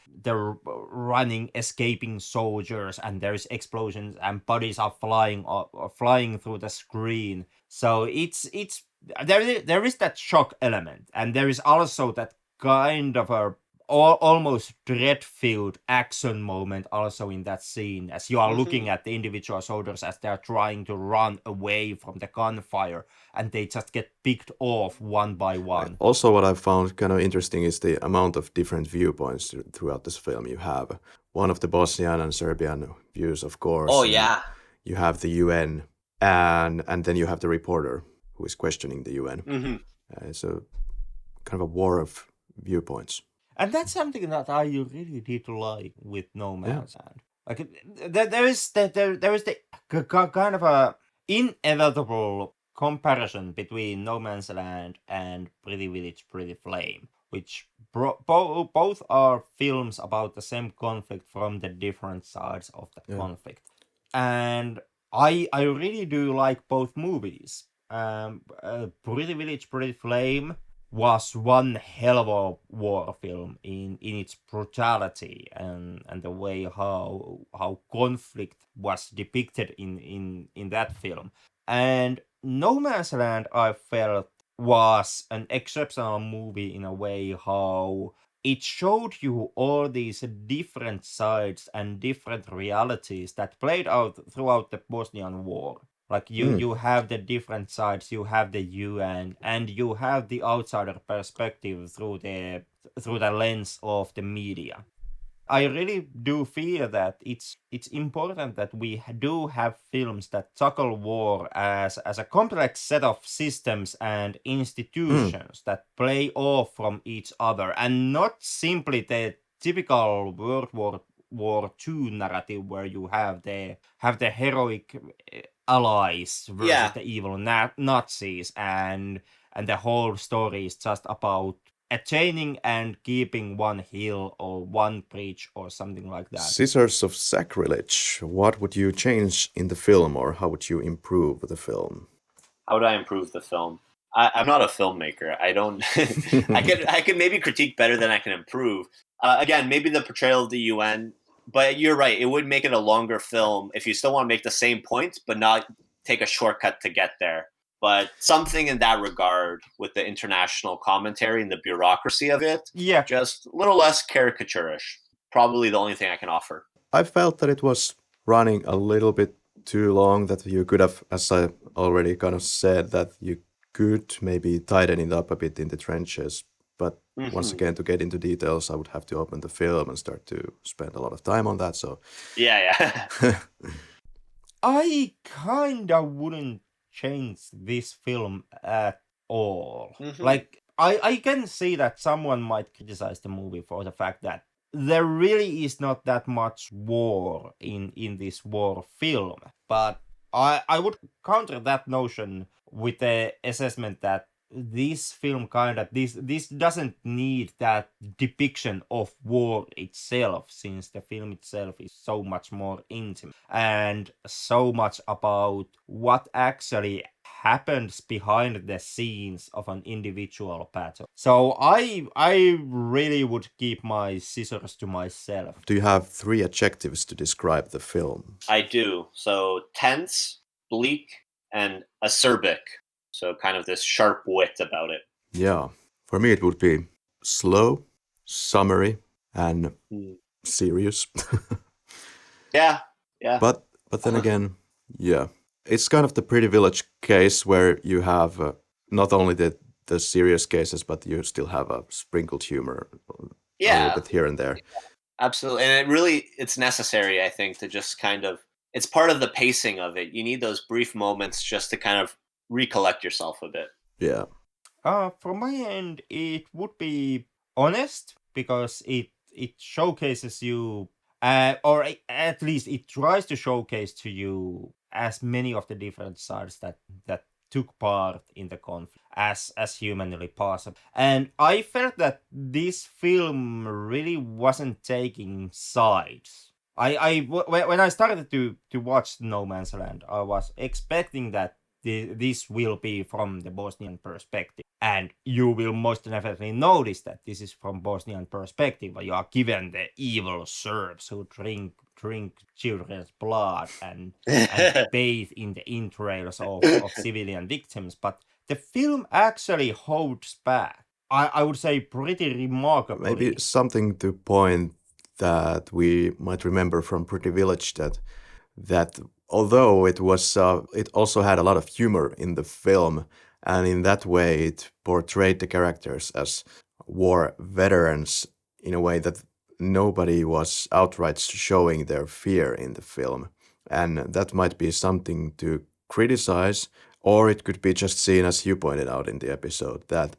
S1: running escaping soldiers, and there is explosions and bodies are flying through the screen. So there is that shock element, and there is also that kind of a almost dread-filled action moment also in that scene, as you are looking at the individual soldiers as they are trying to run away from the gunfire, and they just get picked off one by one.
S2: Also, what I found kind of interesting is the amount of different viewpoints throughout this film. You have one of the Bosnian and Serbian views, of course.
S4: Oh, yeah.
S2: You have the UN, and then you have the reporter who is questioning the UN. It's a kind of a war of viewpoints.
S1: And that's something that I really did like with No Man's Land. Like there is the kind of a inevitable comparison between No Man's Land and Pretty Village, Pretty Flame, which both are films about the same conflict from the different sides of the conflict. And I really do like both movies. Pretty Village, Pretty Flame was one hell of a war film in its brutality and the way how conflict was depicted in that film. And No Man's Land, I felt, was an exceptional movie in a way how it showed you all these different sides and different realities that played out throughout the Bosnian War. Like you have the different sides, you have the UN, and you have the outsider perspective through the lens of the media. I really do feel that it's important that we do have films that tackle war as a complex set of systems and institutions that play off from each other, and not simply the typical World War II narrative where you have the heroic allies versus the evil Nazis, and the whole story is just about attaining and keeping one hill or one bridge or something like that.
S2: Scissors of Sacrilege. What would you change in the film, or how would you improve the film?
S3: How would I improve the film? I'm not a filmmaker. I don't. I can maybe critique better than I can improve. Again, maybe the portrayal of the UN. But you're right. It would make it a longer film if you still want to make the same point, but not take a shortcut to get there. But something in that regard with the international commentary and the bureaucracy of it, just a little less caricaturish. Probably the only thing I can offer.
S2: I felt that it was running a little bit too long, that you could have, as I already kind of said, that you could maybe tighten it up a bit in the trenches. But once again, to get into details, I would have to open the film and start to spend a lot of time on that. So
S3: yeah.
S1: I kinda wouldn't change this film at all. Like I can see that someone might criticize the movie for the fact that there really is not that much war in this war film. But I would counter that notion with the assessment that this film this doesn't need that depiction of war itself, since the film itself is so much more intimate and so much about what actually happens behind the scenes of an individual battle. So I really would keep my scissors to myself.
S2: Do you have 3 adjectives to describe the film?
S3: I do. So tense, bleak, and acerbic. So kind of this sharp wit about it.
S2: Yeah. For me, it would be slow, summary, and serious.
S3: Yeah.
S2: But then again, yeah. It's kind of the Pretty Village case where you have not only the serious cases, but you still have a sprinkled humor a little bit here and there.
S3: Absolutely. And it's necessary, I think, to just kind of, it's part of the pacing of it. You need those brief moments just to kind of recollect yourself a bit.
S2: Yeah.
S1: From my end, it would be honest, because it showcases you, or at least it tries to showcase to you as many of the different sides that took part in the conflict as humanly possible. And I felt that this film really wasn't taking sides. When I started to watch No Man's Land, I was expecting that this will be from the Bosnian perspective, and you will most definitely notice that this is from Bosnian perspective. You are given the evil Serbs who drink children's blood and bathe in the entrails of civilian victims, but the film actually holds back, I would say, pretty remarkably.
S2: Maybe something to point that we might remember from Pretty Village, that although it also had a lot of humor in the film, and in that way it portrayed the characters as war veterans in a way that nobody was outright showing their fear in the film. And that might be something to criticize, or it could be just seen, as you pointed out in the episode, that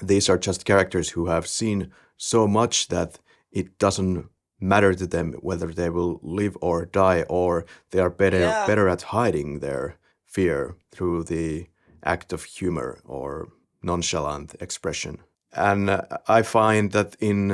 S2: these are just characters who have seen so much that it doesn't matter to them whether they will live or die, or they are better at hiding their fear through the act of humor or nonchalant expression. And I find that in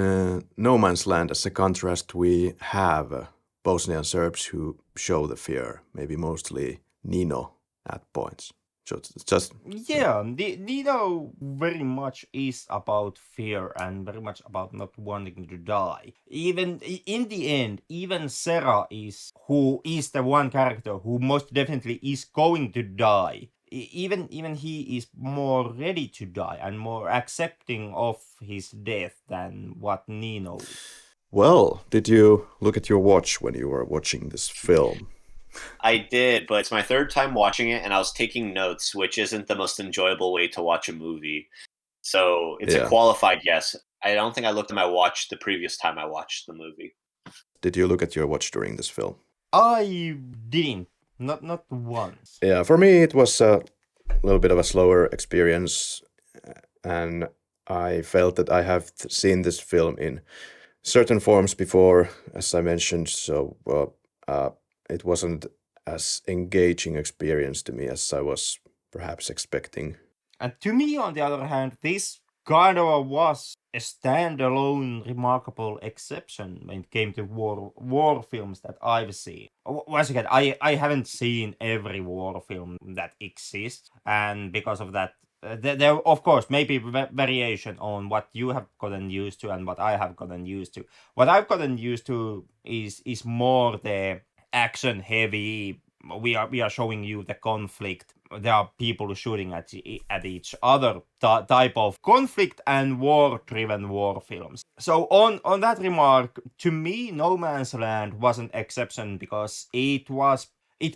S2: No Man's Land, as a contrast, we have Bosnian Serbs who show the fear, maybe mostly Nino at points. Just
S1: Yeah, Nino very much is about fear and very much about not wanting to die. Even in the end, even Sarah is who is the one character who most definitely is going to die. Even he is more ready to die and more accepting of his death than what Nino is.
S2: Well, did you look at your watch when you were watching this film?
S4: I did, but it's my third time watching it, and I was taking notes, which isn't the most enjoyable way to watch a movie. So it's a qualified yes. I don't think I looked at my watch the previous time I watched the movie.
S2: Did you look at your watch during this film?
S1: I didn't. Not once.
S2: Yeah, for me it was a little bit of a slower experience, and I felt that I have seen this film in certain forms before, as I mentioned, so it wasn't as engaging experience to me as I was perhaps expecting.
S1: And to me, on the other hand, this kind of was a standalone, remarkable exception when it came to war films that I've seen. Once again, I haven't seen every war film that exists, and because of that, there of course may be variation on what you have gotten used to and what I have gotten used to. What I've gotten used to is more the action heavy. We are showing you the conflict. There are people shooting at each other, type of conflict and war-driven war films. So on that remark, to me, No Man's Land was an exception because it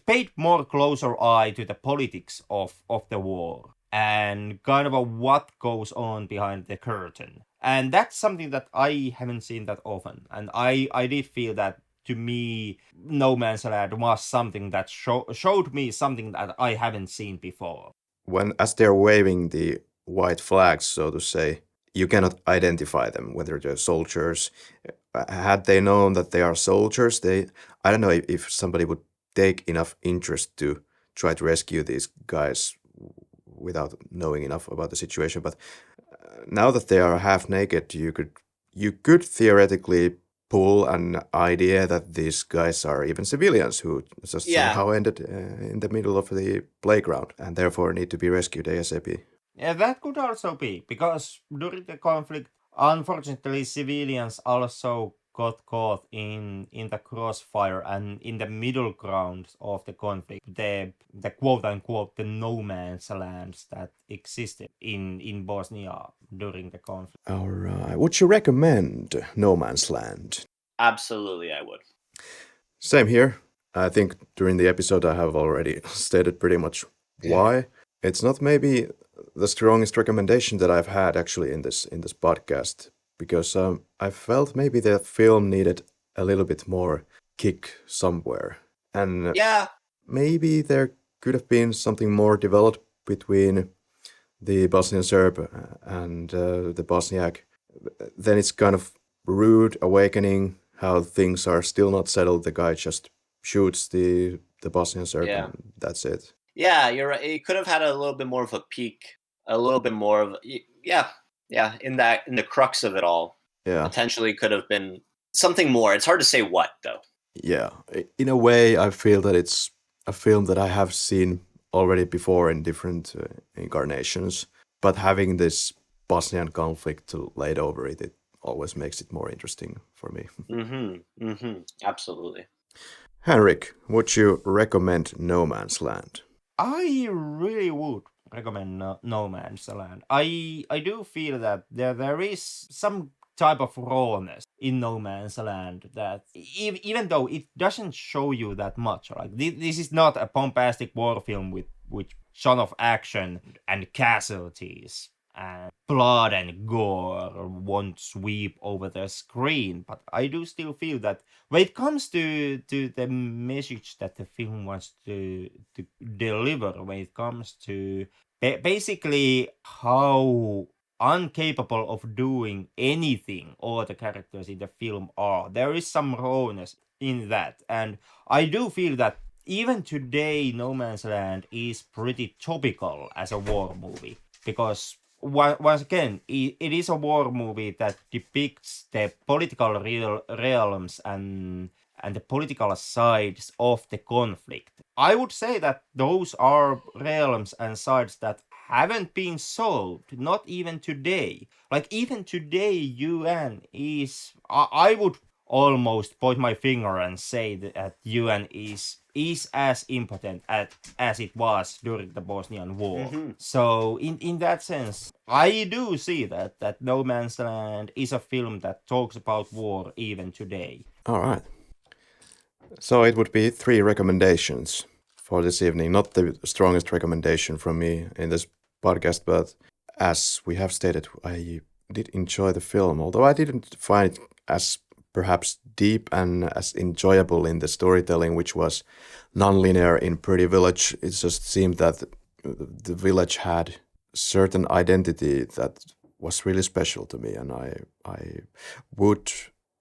S1: paid more closer eye to the politics of the war and kind of what goes on behind the curtain. And that's something that I haven't seen that often. And I did feel that, to me, No Man's Land was something that showed me something that I haven't seen before.
S2: As they're waving the white flags, so to say, you cannot identify them, whether they're soldiers. Had they known that they are soldiers, I don't know if somebody would take enough interest to try to rescue these guys without knowing enough about the situation. But now that they are half naked, you could theoretically pull an idea that these guys are even civilians who just somehow ended in the middle of the playground and therefore need to be rescued ASAP.
S1: Yeah, that could also be, because during the conflict, unfortunately, civilians also got caught in the crossfire and in the middle ground of the conflict, the quote-unquote the no man's lands that existed in Bosnia during the conflict.
S2: All right. Would you recommend No Man's Land?
S4: Absolutely, I would.
S2: Same here. I think during the episode I have already stated pretty much why. It's not maybe the strongest recommendation that I've had actually in this podcast, because I felt maybe the film needed a little bit more kick somewhere. And maybe there could have been something more developed between the Bosnian Serb and the Bosniak. Then it's kind of rude awakening how things are still not settled. The guy just shoots the Bosnian Serb and that's it.
S4: Yeah, you're right. It could have had a little bit more of a peak, a little bit more of in the crux of it all.
S2: Yeah.
S4: Potentially could have been something more. It's hard to say what though.
S2: Yeah. In a way, I feel that it's a film that I have seen already before in different incarnations, but having this Bosnian conflict laid over it, it always makes it more interesting for me.
S4: Absolutely.
S2: Henrik, would you recommend No Man's Land?
S1: I really would recommend No Man's Land. I do feel that there is some type of rawness in No Man's Land that even though it doesn't show you that much, like this is not a bombastic war film with ton of action and casualties and blood and gore won't sweep over the screen, but I do still feel that when it comes to the message that the film wants to deliver, when it comes to basically how incapable of doing anything all the characters in the film are, there is some rawness in that, and I do feel that even today No Man's Land is pretty topical as a war movie, because once again, it is a war movie that depicts the political realms and and the political sides of the conflict. I would say that those are realms and sides that haven't been solved, not even today. Like even today, UN is. I would almost point my finger and say that UN is as important as it was during the Bosnian War.
S4: Mhm.
S1: So in that sense, I do see that No Man's Land is a film that talks about war even today.
S2: All right. So it would be 3 recommendations for this evening. Not the strongest recommendation from me in this podcast, but as we have stated, I did enjoy the film, although I didn't find it as perhaps deep and as enjoyable in the storytelling, which was non-linear in Pretty Village. It just seemed that the village had certain identity that was really special to me, and I would.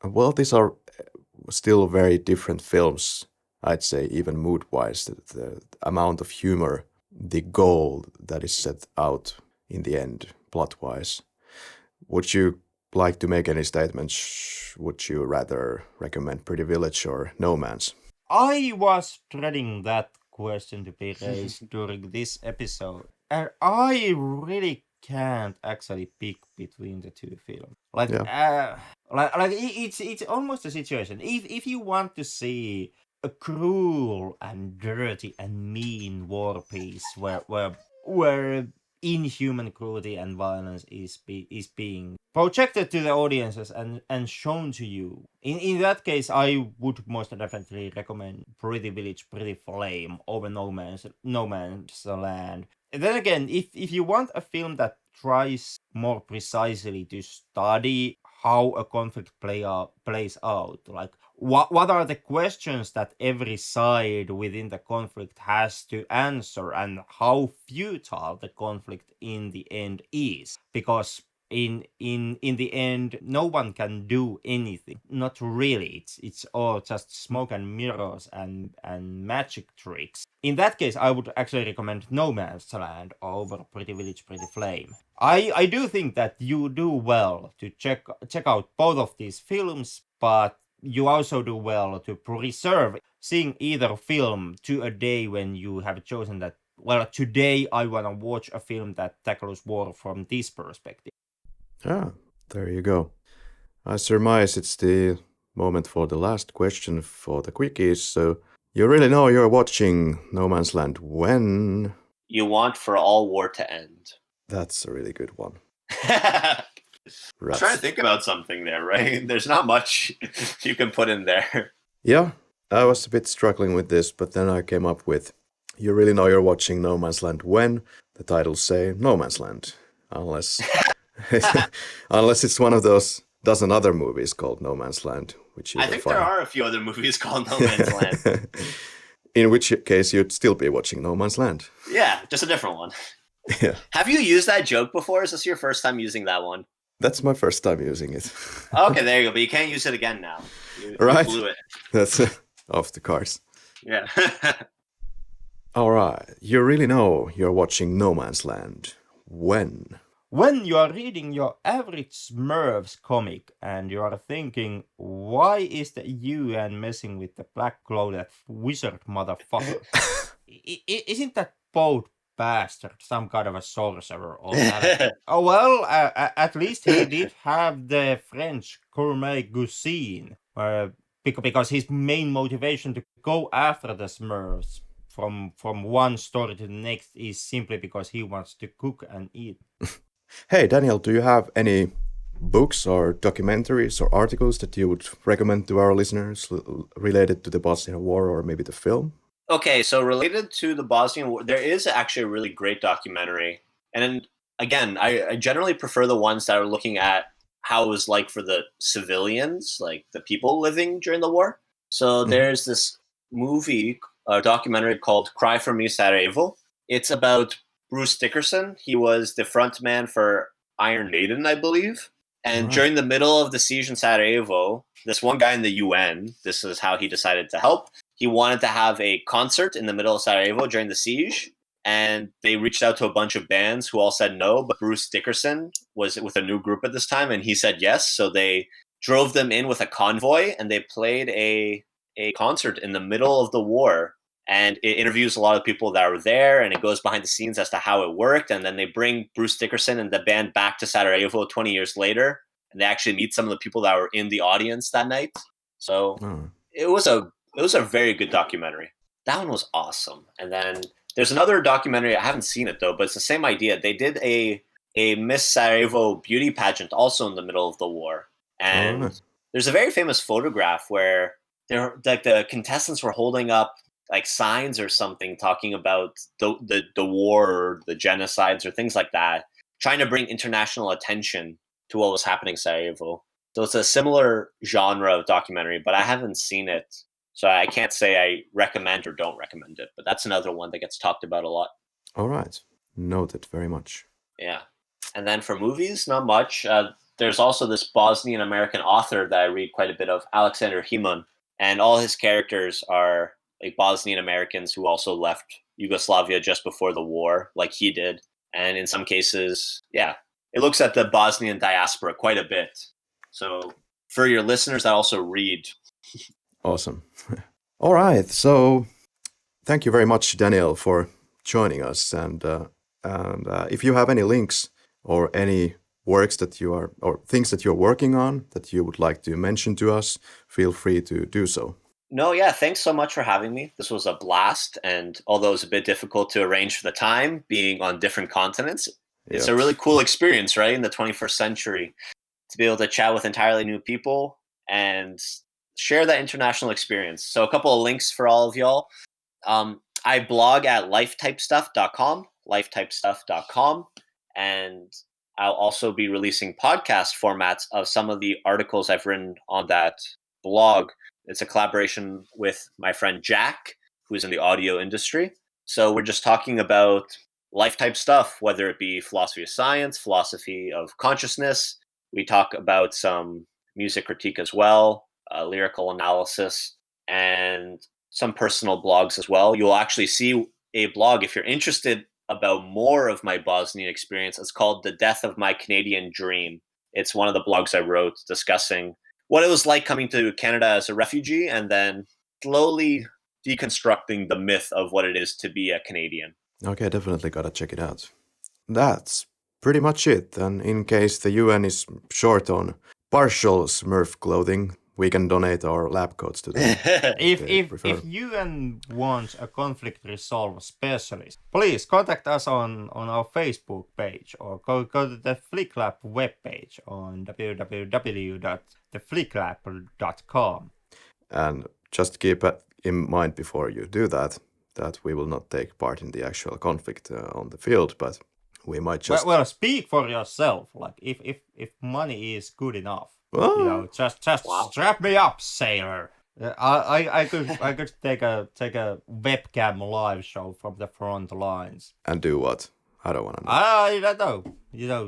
S2: Well, these are still very different films, I'd say, even mood-wise. The amount of humor, the goal that is set out in the end, plot-wise. Would you like to make any statements? Would you rather recommend Pretty Village or No Man's?
S1: I was dreading that question to be raised during this episode, and I really can't actually pick between the two films. It's almost a situation. If you want to see a cruel and dirty and mean war piece where inhuman cruelty and violence is being projected to the audiences and shown to you. In that case, I would most definitely recommend Pretty Village, Pretty Flame over No Man's Land. And then again, if you want a film that tries more precisely to study how a conflict plays out, like what are the questions that every side within the conflict has to answer, and how futile the conflict in the end is, because in the end no one can do anything, not really. It's all just smoke and mirrors and magic tricks. In that case, I would actually recommend No Man's Land over Pretty Village, Pretty Flame. I do think that you do well to check out both of these films, but you also do well to preserve seeing either film to a day when you have chosen that, well, today I want to watch a film that tackles war from this perspective.
S2: Ah, there you go. I surmise it's the moment for the last question for the quickies. So you really know you're watching No Man's Land when?
S4: You want for all war to end.
S2: That's a really good one.
S4: I'm
S2: Right.
S4: trying to think about something there, right? There's not much you can put in there.
S2: Yeah, I was a bit struggling with this, but then I came up with, you really know you're watching No Man's Land when the titles say No Man's Land. Unless it's one of those dozen other movies called No Man's Land, which you
S4: I
S2: will
S4: think
S2: find.
S4: there are a few other movies called No Man's Land.
S2: In which case you'd still be watching No Man's Land.
S4: Yeah, just a different one.
S2: Yeah.
S4: Have you used that joke before? Is this your first time using that one?
S2: That's my first time using it.
S4: Okay, there you go. But you can't use it again now. You
S2: Right.
S4: blew it.
S2: That's off the cards.
S4: Yeah.
S2: All right. You really know you're watching No Man's Land when?
S1: When you are reading your average Smurfs comic and you are thinking, why is the UN messing with the black-clothed wizard motherfucker? Isn't that boat bastard some kind of a sorcerer or that? Oh well, at least he did have the French gourmet cuisine, because his main motivation to go after the Smurfs from one story to the next is simply because he wants to cook and eat.
S2: Hey, Daniel, do you have any books or documentaries or articles that you would recommend to our listeners related to the Bosnian War or maybe the film?
S4: Okay, so related to the Bosnian War, there is actually a really great documentary. And again, I generally prefer the ones that are looking at how it was like for the civilians, like the people living during the war. So there's this movie, a documentary called Cry for Me, Sarajevo. It's about Bruce Dickerson. He was the frontman for Iron Maiden, I believe. And during the middle of the siege in Sarajevo, this one guy in the UN, this is how he decided to help. He wanted to have a concert in the middle of Sarajevo during the siege. And they reached out to a bunch of bands who all said no. But Bruce Dickerson was with a new group at this time, and he said yes. So they drove them in with a convoy, and they played a a concert in the middle of the war, and it interviews a lot of people that were there, and it goes behind the scenes as to how it worked. And then they bring Bruce Dickerson and the band back to Sarajevo 20 years later, and they actually meet some of the people that were in the audience that night. So it was a very good documentary. That one was awesome. And then there's another documentary, I haven't seen it though, but it's the same idea. They did a Miss Sarajevo beauty pageant also in the middle of the war. And there's a very famous photograph where the contestants were holding up like signs or something talking about the war or the genocides or things like that, trying to bring international attention to what was happening in Sarajevo. So it's a similar genre of documentary, but I haven't seen it. So I can't say I recommend or don't recommend it, but that's another one that gets talked about a lot.
S2: All right. Noted very much.
S4: Yeah. And then for movies, not much. There's also this Bosnian American author that I read quite a bit of, Alexander Himan, and all his characters are like Bosnian Americans who also left Yugoslavia just before the war, like he did. And in some cases, yeah, it looks at the Bosnian diaspora quite a bit. So for your listeners that also read.
S2: Awesome. All right. So thank you very much, Daniel, for joining us. And if you have any links or any works that you are, or things that you're working on that you would like to mention to us, feel free to do so.
S4: No, yeah, thanks so much for having me. This was a blast. And although it's a bit difficult to arrange for the time, being on different continents, it's a really cool experience, right? In the 21st century, to be able to chat with entirely new people and share that international experience. So a couple of links for all of y'all. I blog at lifetypestuff.com, and I'll also be releasing podcast formats of some of the articles I've written on that blog. It's a collaboration with my friend Jack, who's in the audio industry. So we're just talking about life type stuff, whether it be philosophy of science, philosophy of consciousness. We talk about some music critique as well, lyrical analysis, and some personal blogs as well. You'll actually see a blog if you're interested about more of my Bosnian experience. It's called The Death of My Canadian Dream. It's one of the blogs I wrote discussing what it was like coming to Canada as a refugee and then slowly deconstructing the myth of what it is to be a Canadian.
S2: Okay, definitely gotta check it out. That's pretty much it. And in case the UN is short on partial Smurf clothing, we can donate our lab coats to them.
S1: If UN wants a conflict resolve specialist, please contact us on our Facebook page or go to the Flick Lab webpage on www.theflicklab.com.
S2: And just keep in mind before you do that we will not take part in the actual conflict on the field, but we might just...
S1: Well, speak for yourself. Like if money is good enough.
S2: Oh.
S1: You know, just strap me up, sailor. I could take a webcam live show from the front lines.
S2: And do what? I don't want to know.
S1: I don't know.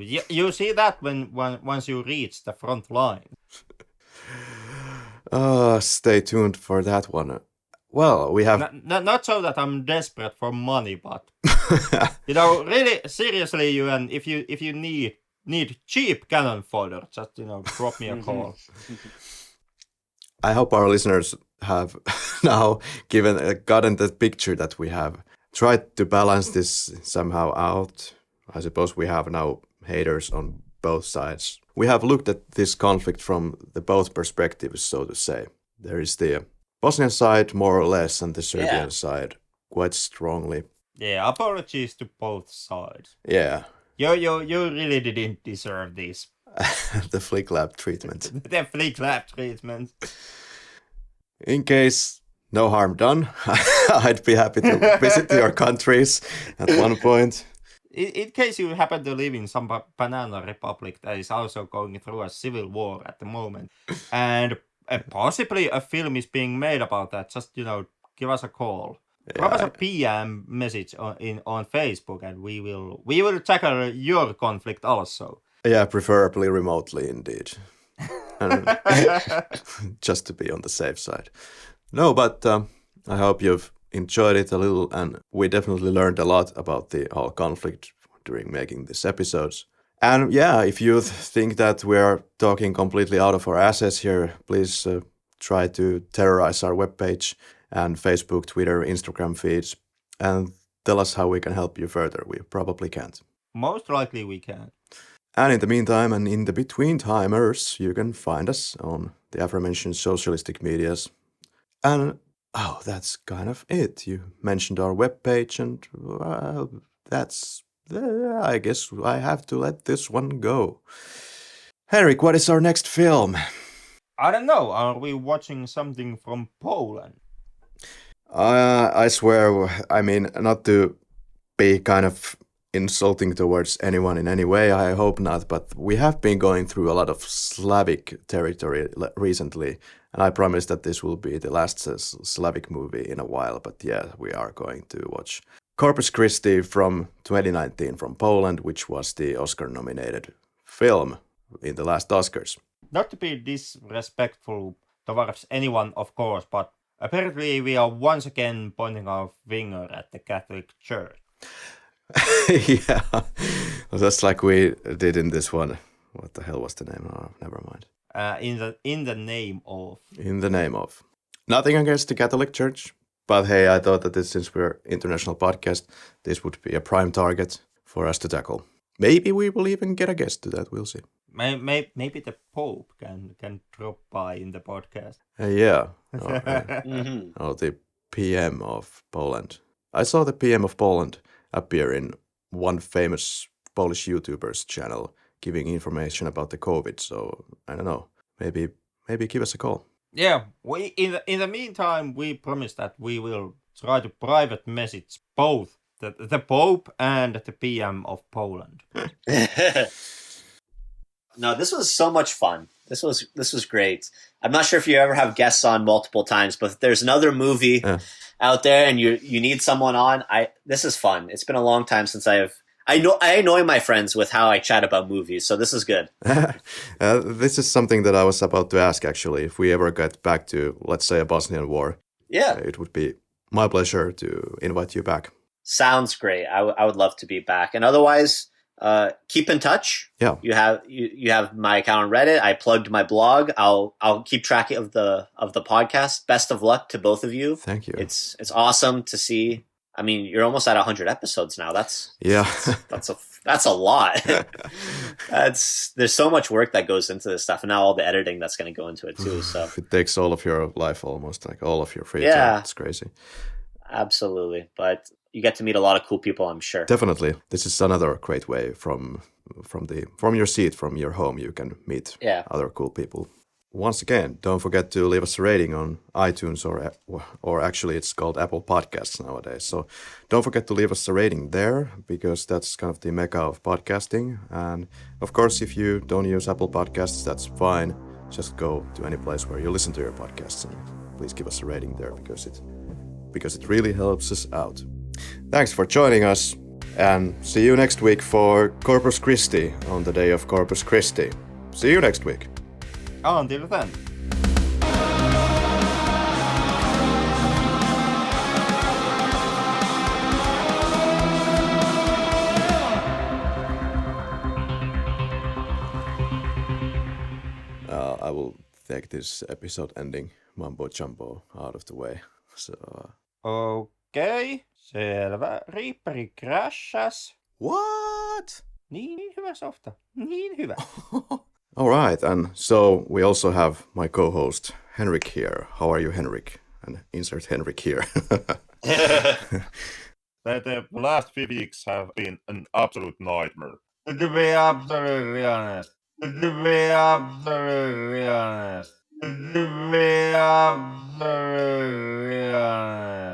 S1: You see that once you reach the front line.
S2: Stay tuned for that one. Well, we have...
S1: Not so that I'm desperate for money, but really, seriously, if you need cheap cannon fodder, just drop me a call.
S2: I hope our listeners have now gotten the picture that we have tried to balance this somehow out. I suppose we have now haters on both sides. We have looked at this conflict from the both perspectives, so to say. There is the Bosnian side more or less and the Serbian side quite strongly.
S1: Yeah, apologies to both sides.
S2: Yeah.
S1: You really didn't deserve this.
S2: The Flick Lab treatment.
S1: The Flick Lab treatment.
S2: In case no harm done, I'd be happy to visit your countries at one point.
S1: In case you happen to live in some banana republic that is also going through a civil war at the moment, and possibly a film is being made about that, just give us a call. Drop us a PM message on Facebook, and we will tackle your conflict also.
S2: Yeah, preferably remotely, indeed. Just to be on the safe side. No, but I hope you've enjoyed it a little, and we definitely learned a lot about the whole conflict during making these episodes. And yeah, if you think that we are talking completely out of our asses here, please try to terrorize our webpage and Facebook, Twitter, Instagram feeds, and tell us how we can help you further. We probably can't.
S1: Most likely we can.
S2: And in the meantime, and in the between timers, you can find us on the aforementioned socialistic medias. And that's kind of it. You mentioned our webpage, and that's. I guess I have to let this one go. Henrik, what is our next film?
S1: I don't know. Are we watching something from Poland?
S2: I swear, I mean, not to be kind of insulting towards anyone in any way, I hope not, but we have been going through a lot of Slavic territory recently, and I promise that this will be the last Slavic movie in a while, but yeah, we are going to watch Corpus Christi from 2019 from Poland, which was the Oscar-nominated film in the last Oscars.
S1: Not to be disrespectful towards anyone, of course, but apparently we are once again pointing our finger at the Catholic Church.
S2: Yeah, just like we did in this one. What the hell was the name? Oh, never mind.
S1: In the name of.
S2: In the name of. Nothing against the Catholic Church, but hey, I thought that since we're international podcast, this would be a prime target for us to tackle. Maybe we will even get a guest to that. We'll see.
S1: Maybe the Pope can drop by in the podcast.
S2: Yeah. Or the PM of Poland. I saw the PM of Poland appear in one famous Polish YouTuber's channel giving information about the COVID. So I don't know. Maybe give us a call.
S1: Yeah, we in the meantime we promise that we will try to private message both the Pope and the PM of Poland.
S4: No, this was so much fun. This was great. I'm not sure if you ever have guests on multiple times, but if there's another movie out there and you need someone on, this is fun. It's been a long time since I annoy my friends with how I chat about movies, so this is good.
S2: This is something that I was about to ask, actually. If we ever get back to, let's say, a Bosnian war, it would be my pleasure to invite you back.
S4: Sounds great. I would love to be back. And otherwise, keep in touch.
S2: Yeah.
S4: You have my account on Reddit. I plugged my blog. I'll keep track of the podcast. Best of luck to both of you.
S2: Thank you.
S4: It's awesome to see. I mean, you're almost at 100 episodes now. That's a lot. There's so much work that goes into this stuff, and now all the editing that's going to go into it too. So
S2: it takes all of your life, almost like all of your free time. It's crazy.
S4: Absolutely, but you get to meet a lot of cool people, I'm sure.
S2: Definitely, this is another great way from your seat, from your home. You can meet other cool people. Once again, don't forget to leave us a rating on iTunes or actually it's called Apple Podcasts nowadays. So don't forget to leave us a rating there because that's kind of the mecca of podcasting. And of course, if you don't use Apple Podcasts, that's fine. Just go to any place where you listen to your podcasts and please give us a rating there because it really helps us out. Thanks for joining us and see you next week for Corpus Christi on the day of Corpus Christi. See you next week.
S1: Until then.
S2: I will take this episode ending mumbo jumbo out of the way. So.
S1: Okei, selvä. Riippari crashas.
S2: What?
S1: Niin hyvä softa. Niin hyvä.
S2: All right, and so we also have my co-host Henrik here. How are you, Henrik? And insert Henrik here.
S5: The last few weeks have been an absolute nightmare.
S1: To be absolutely honest. To be absolutely honest. To be absolutely honest.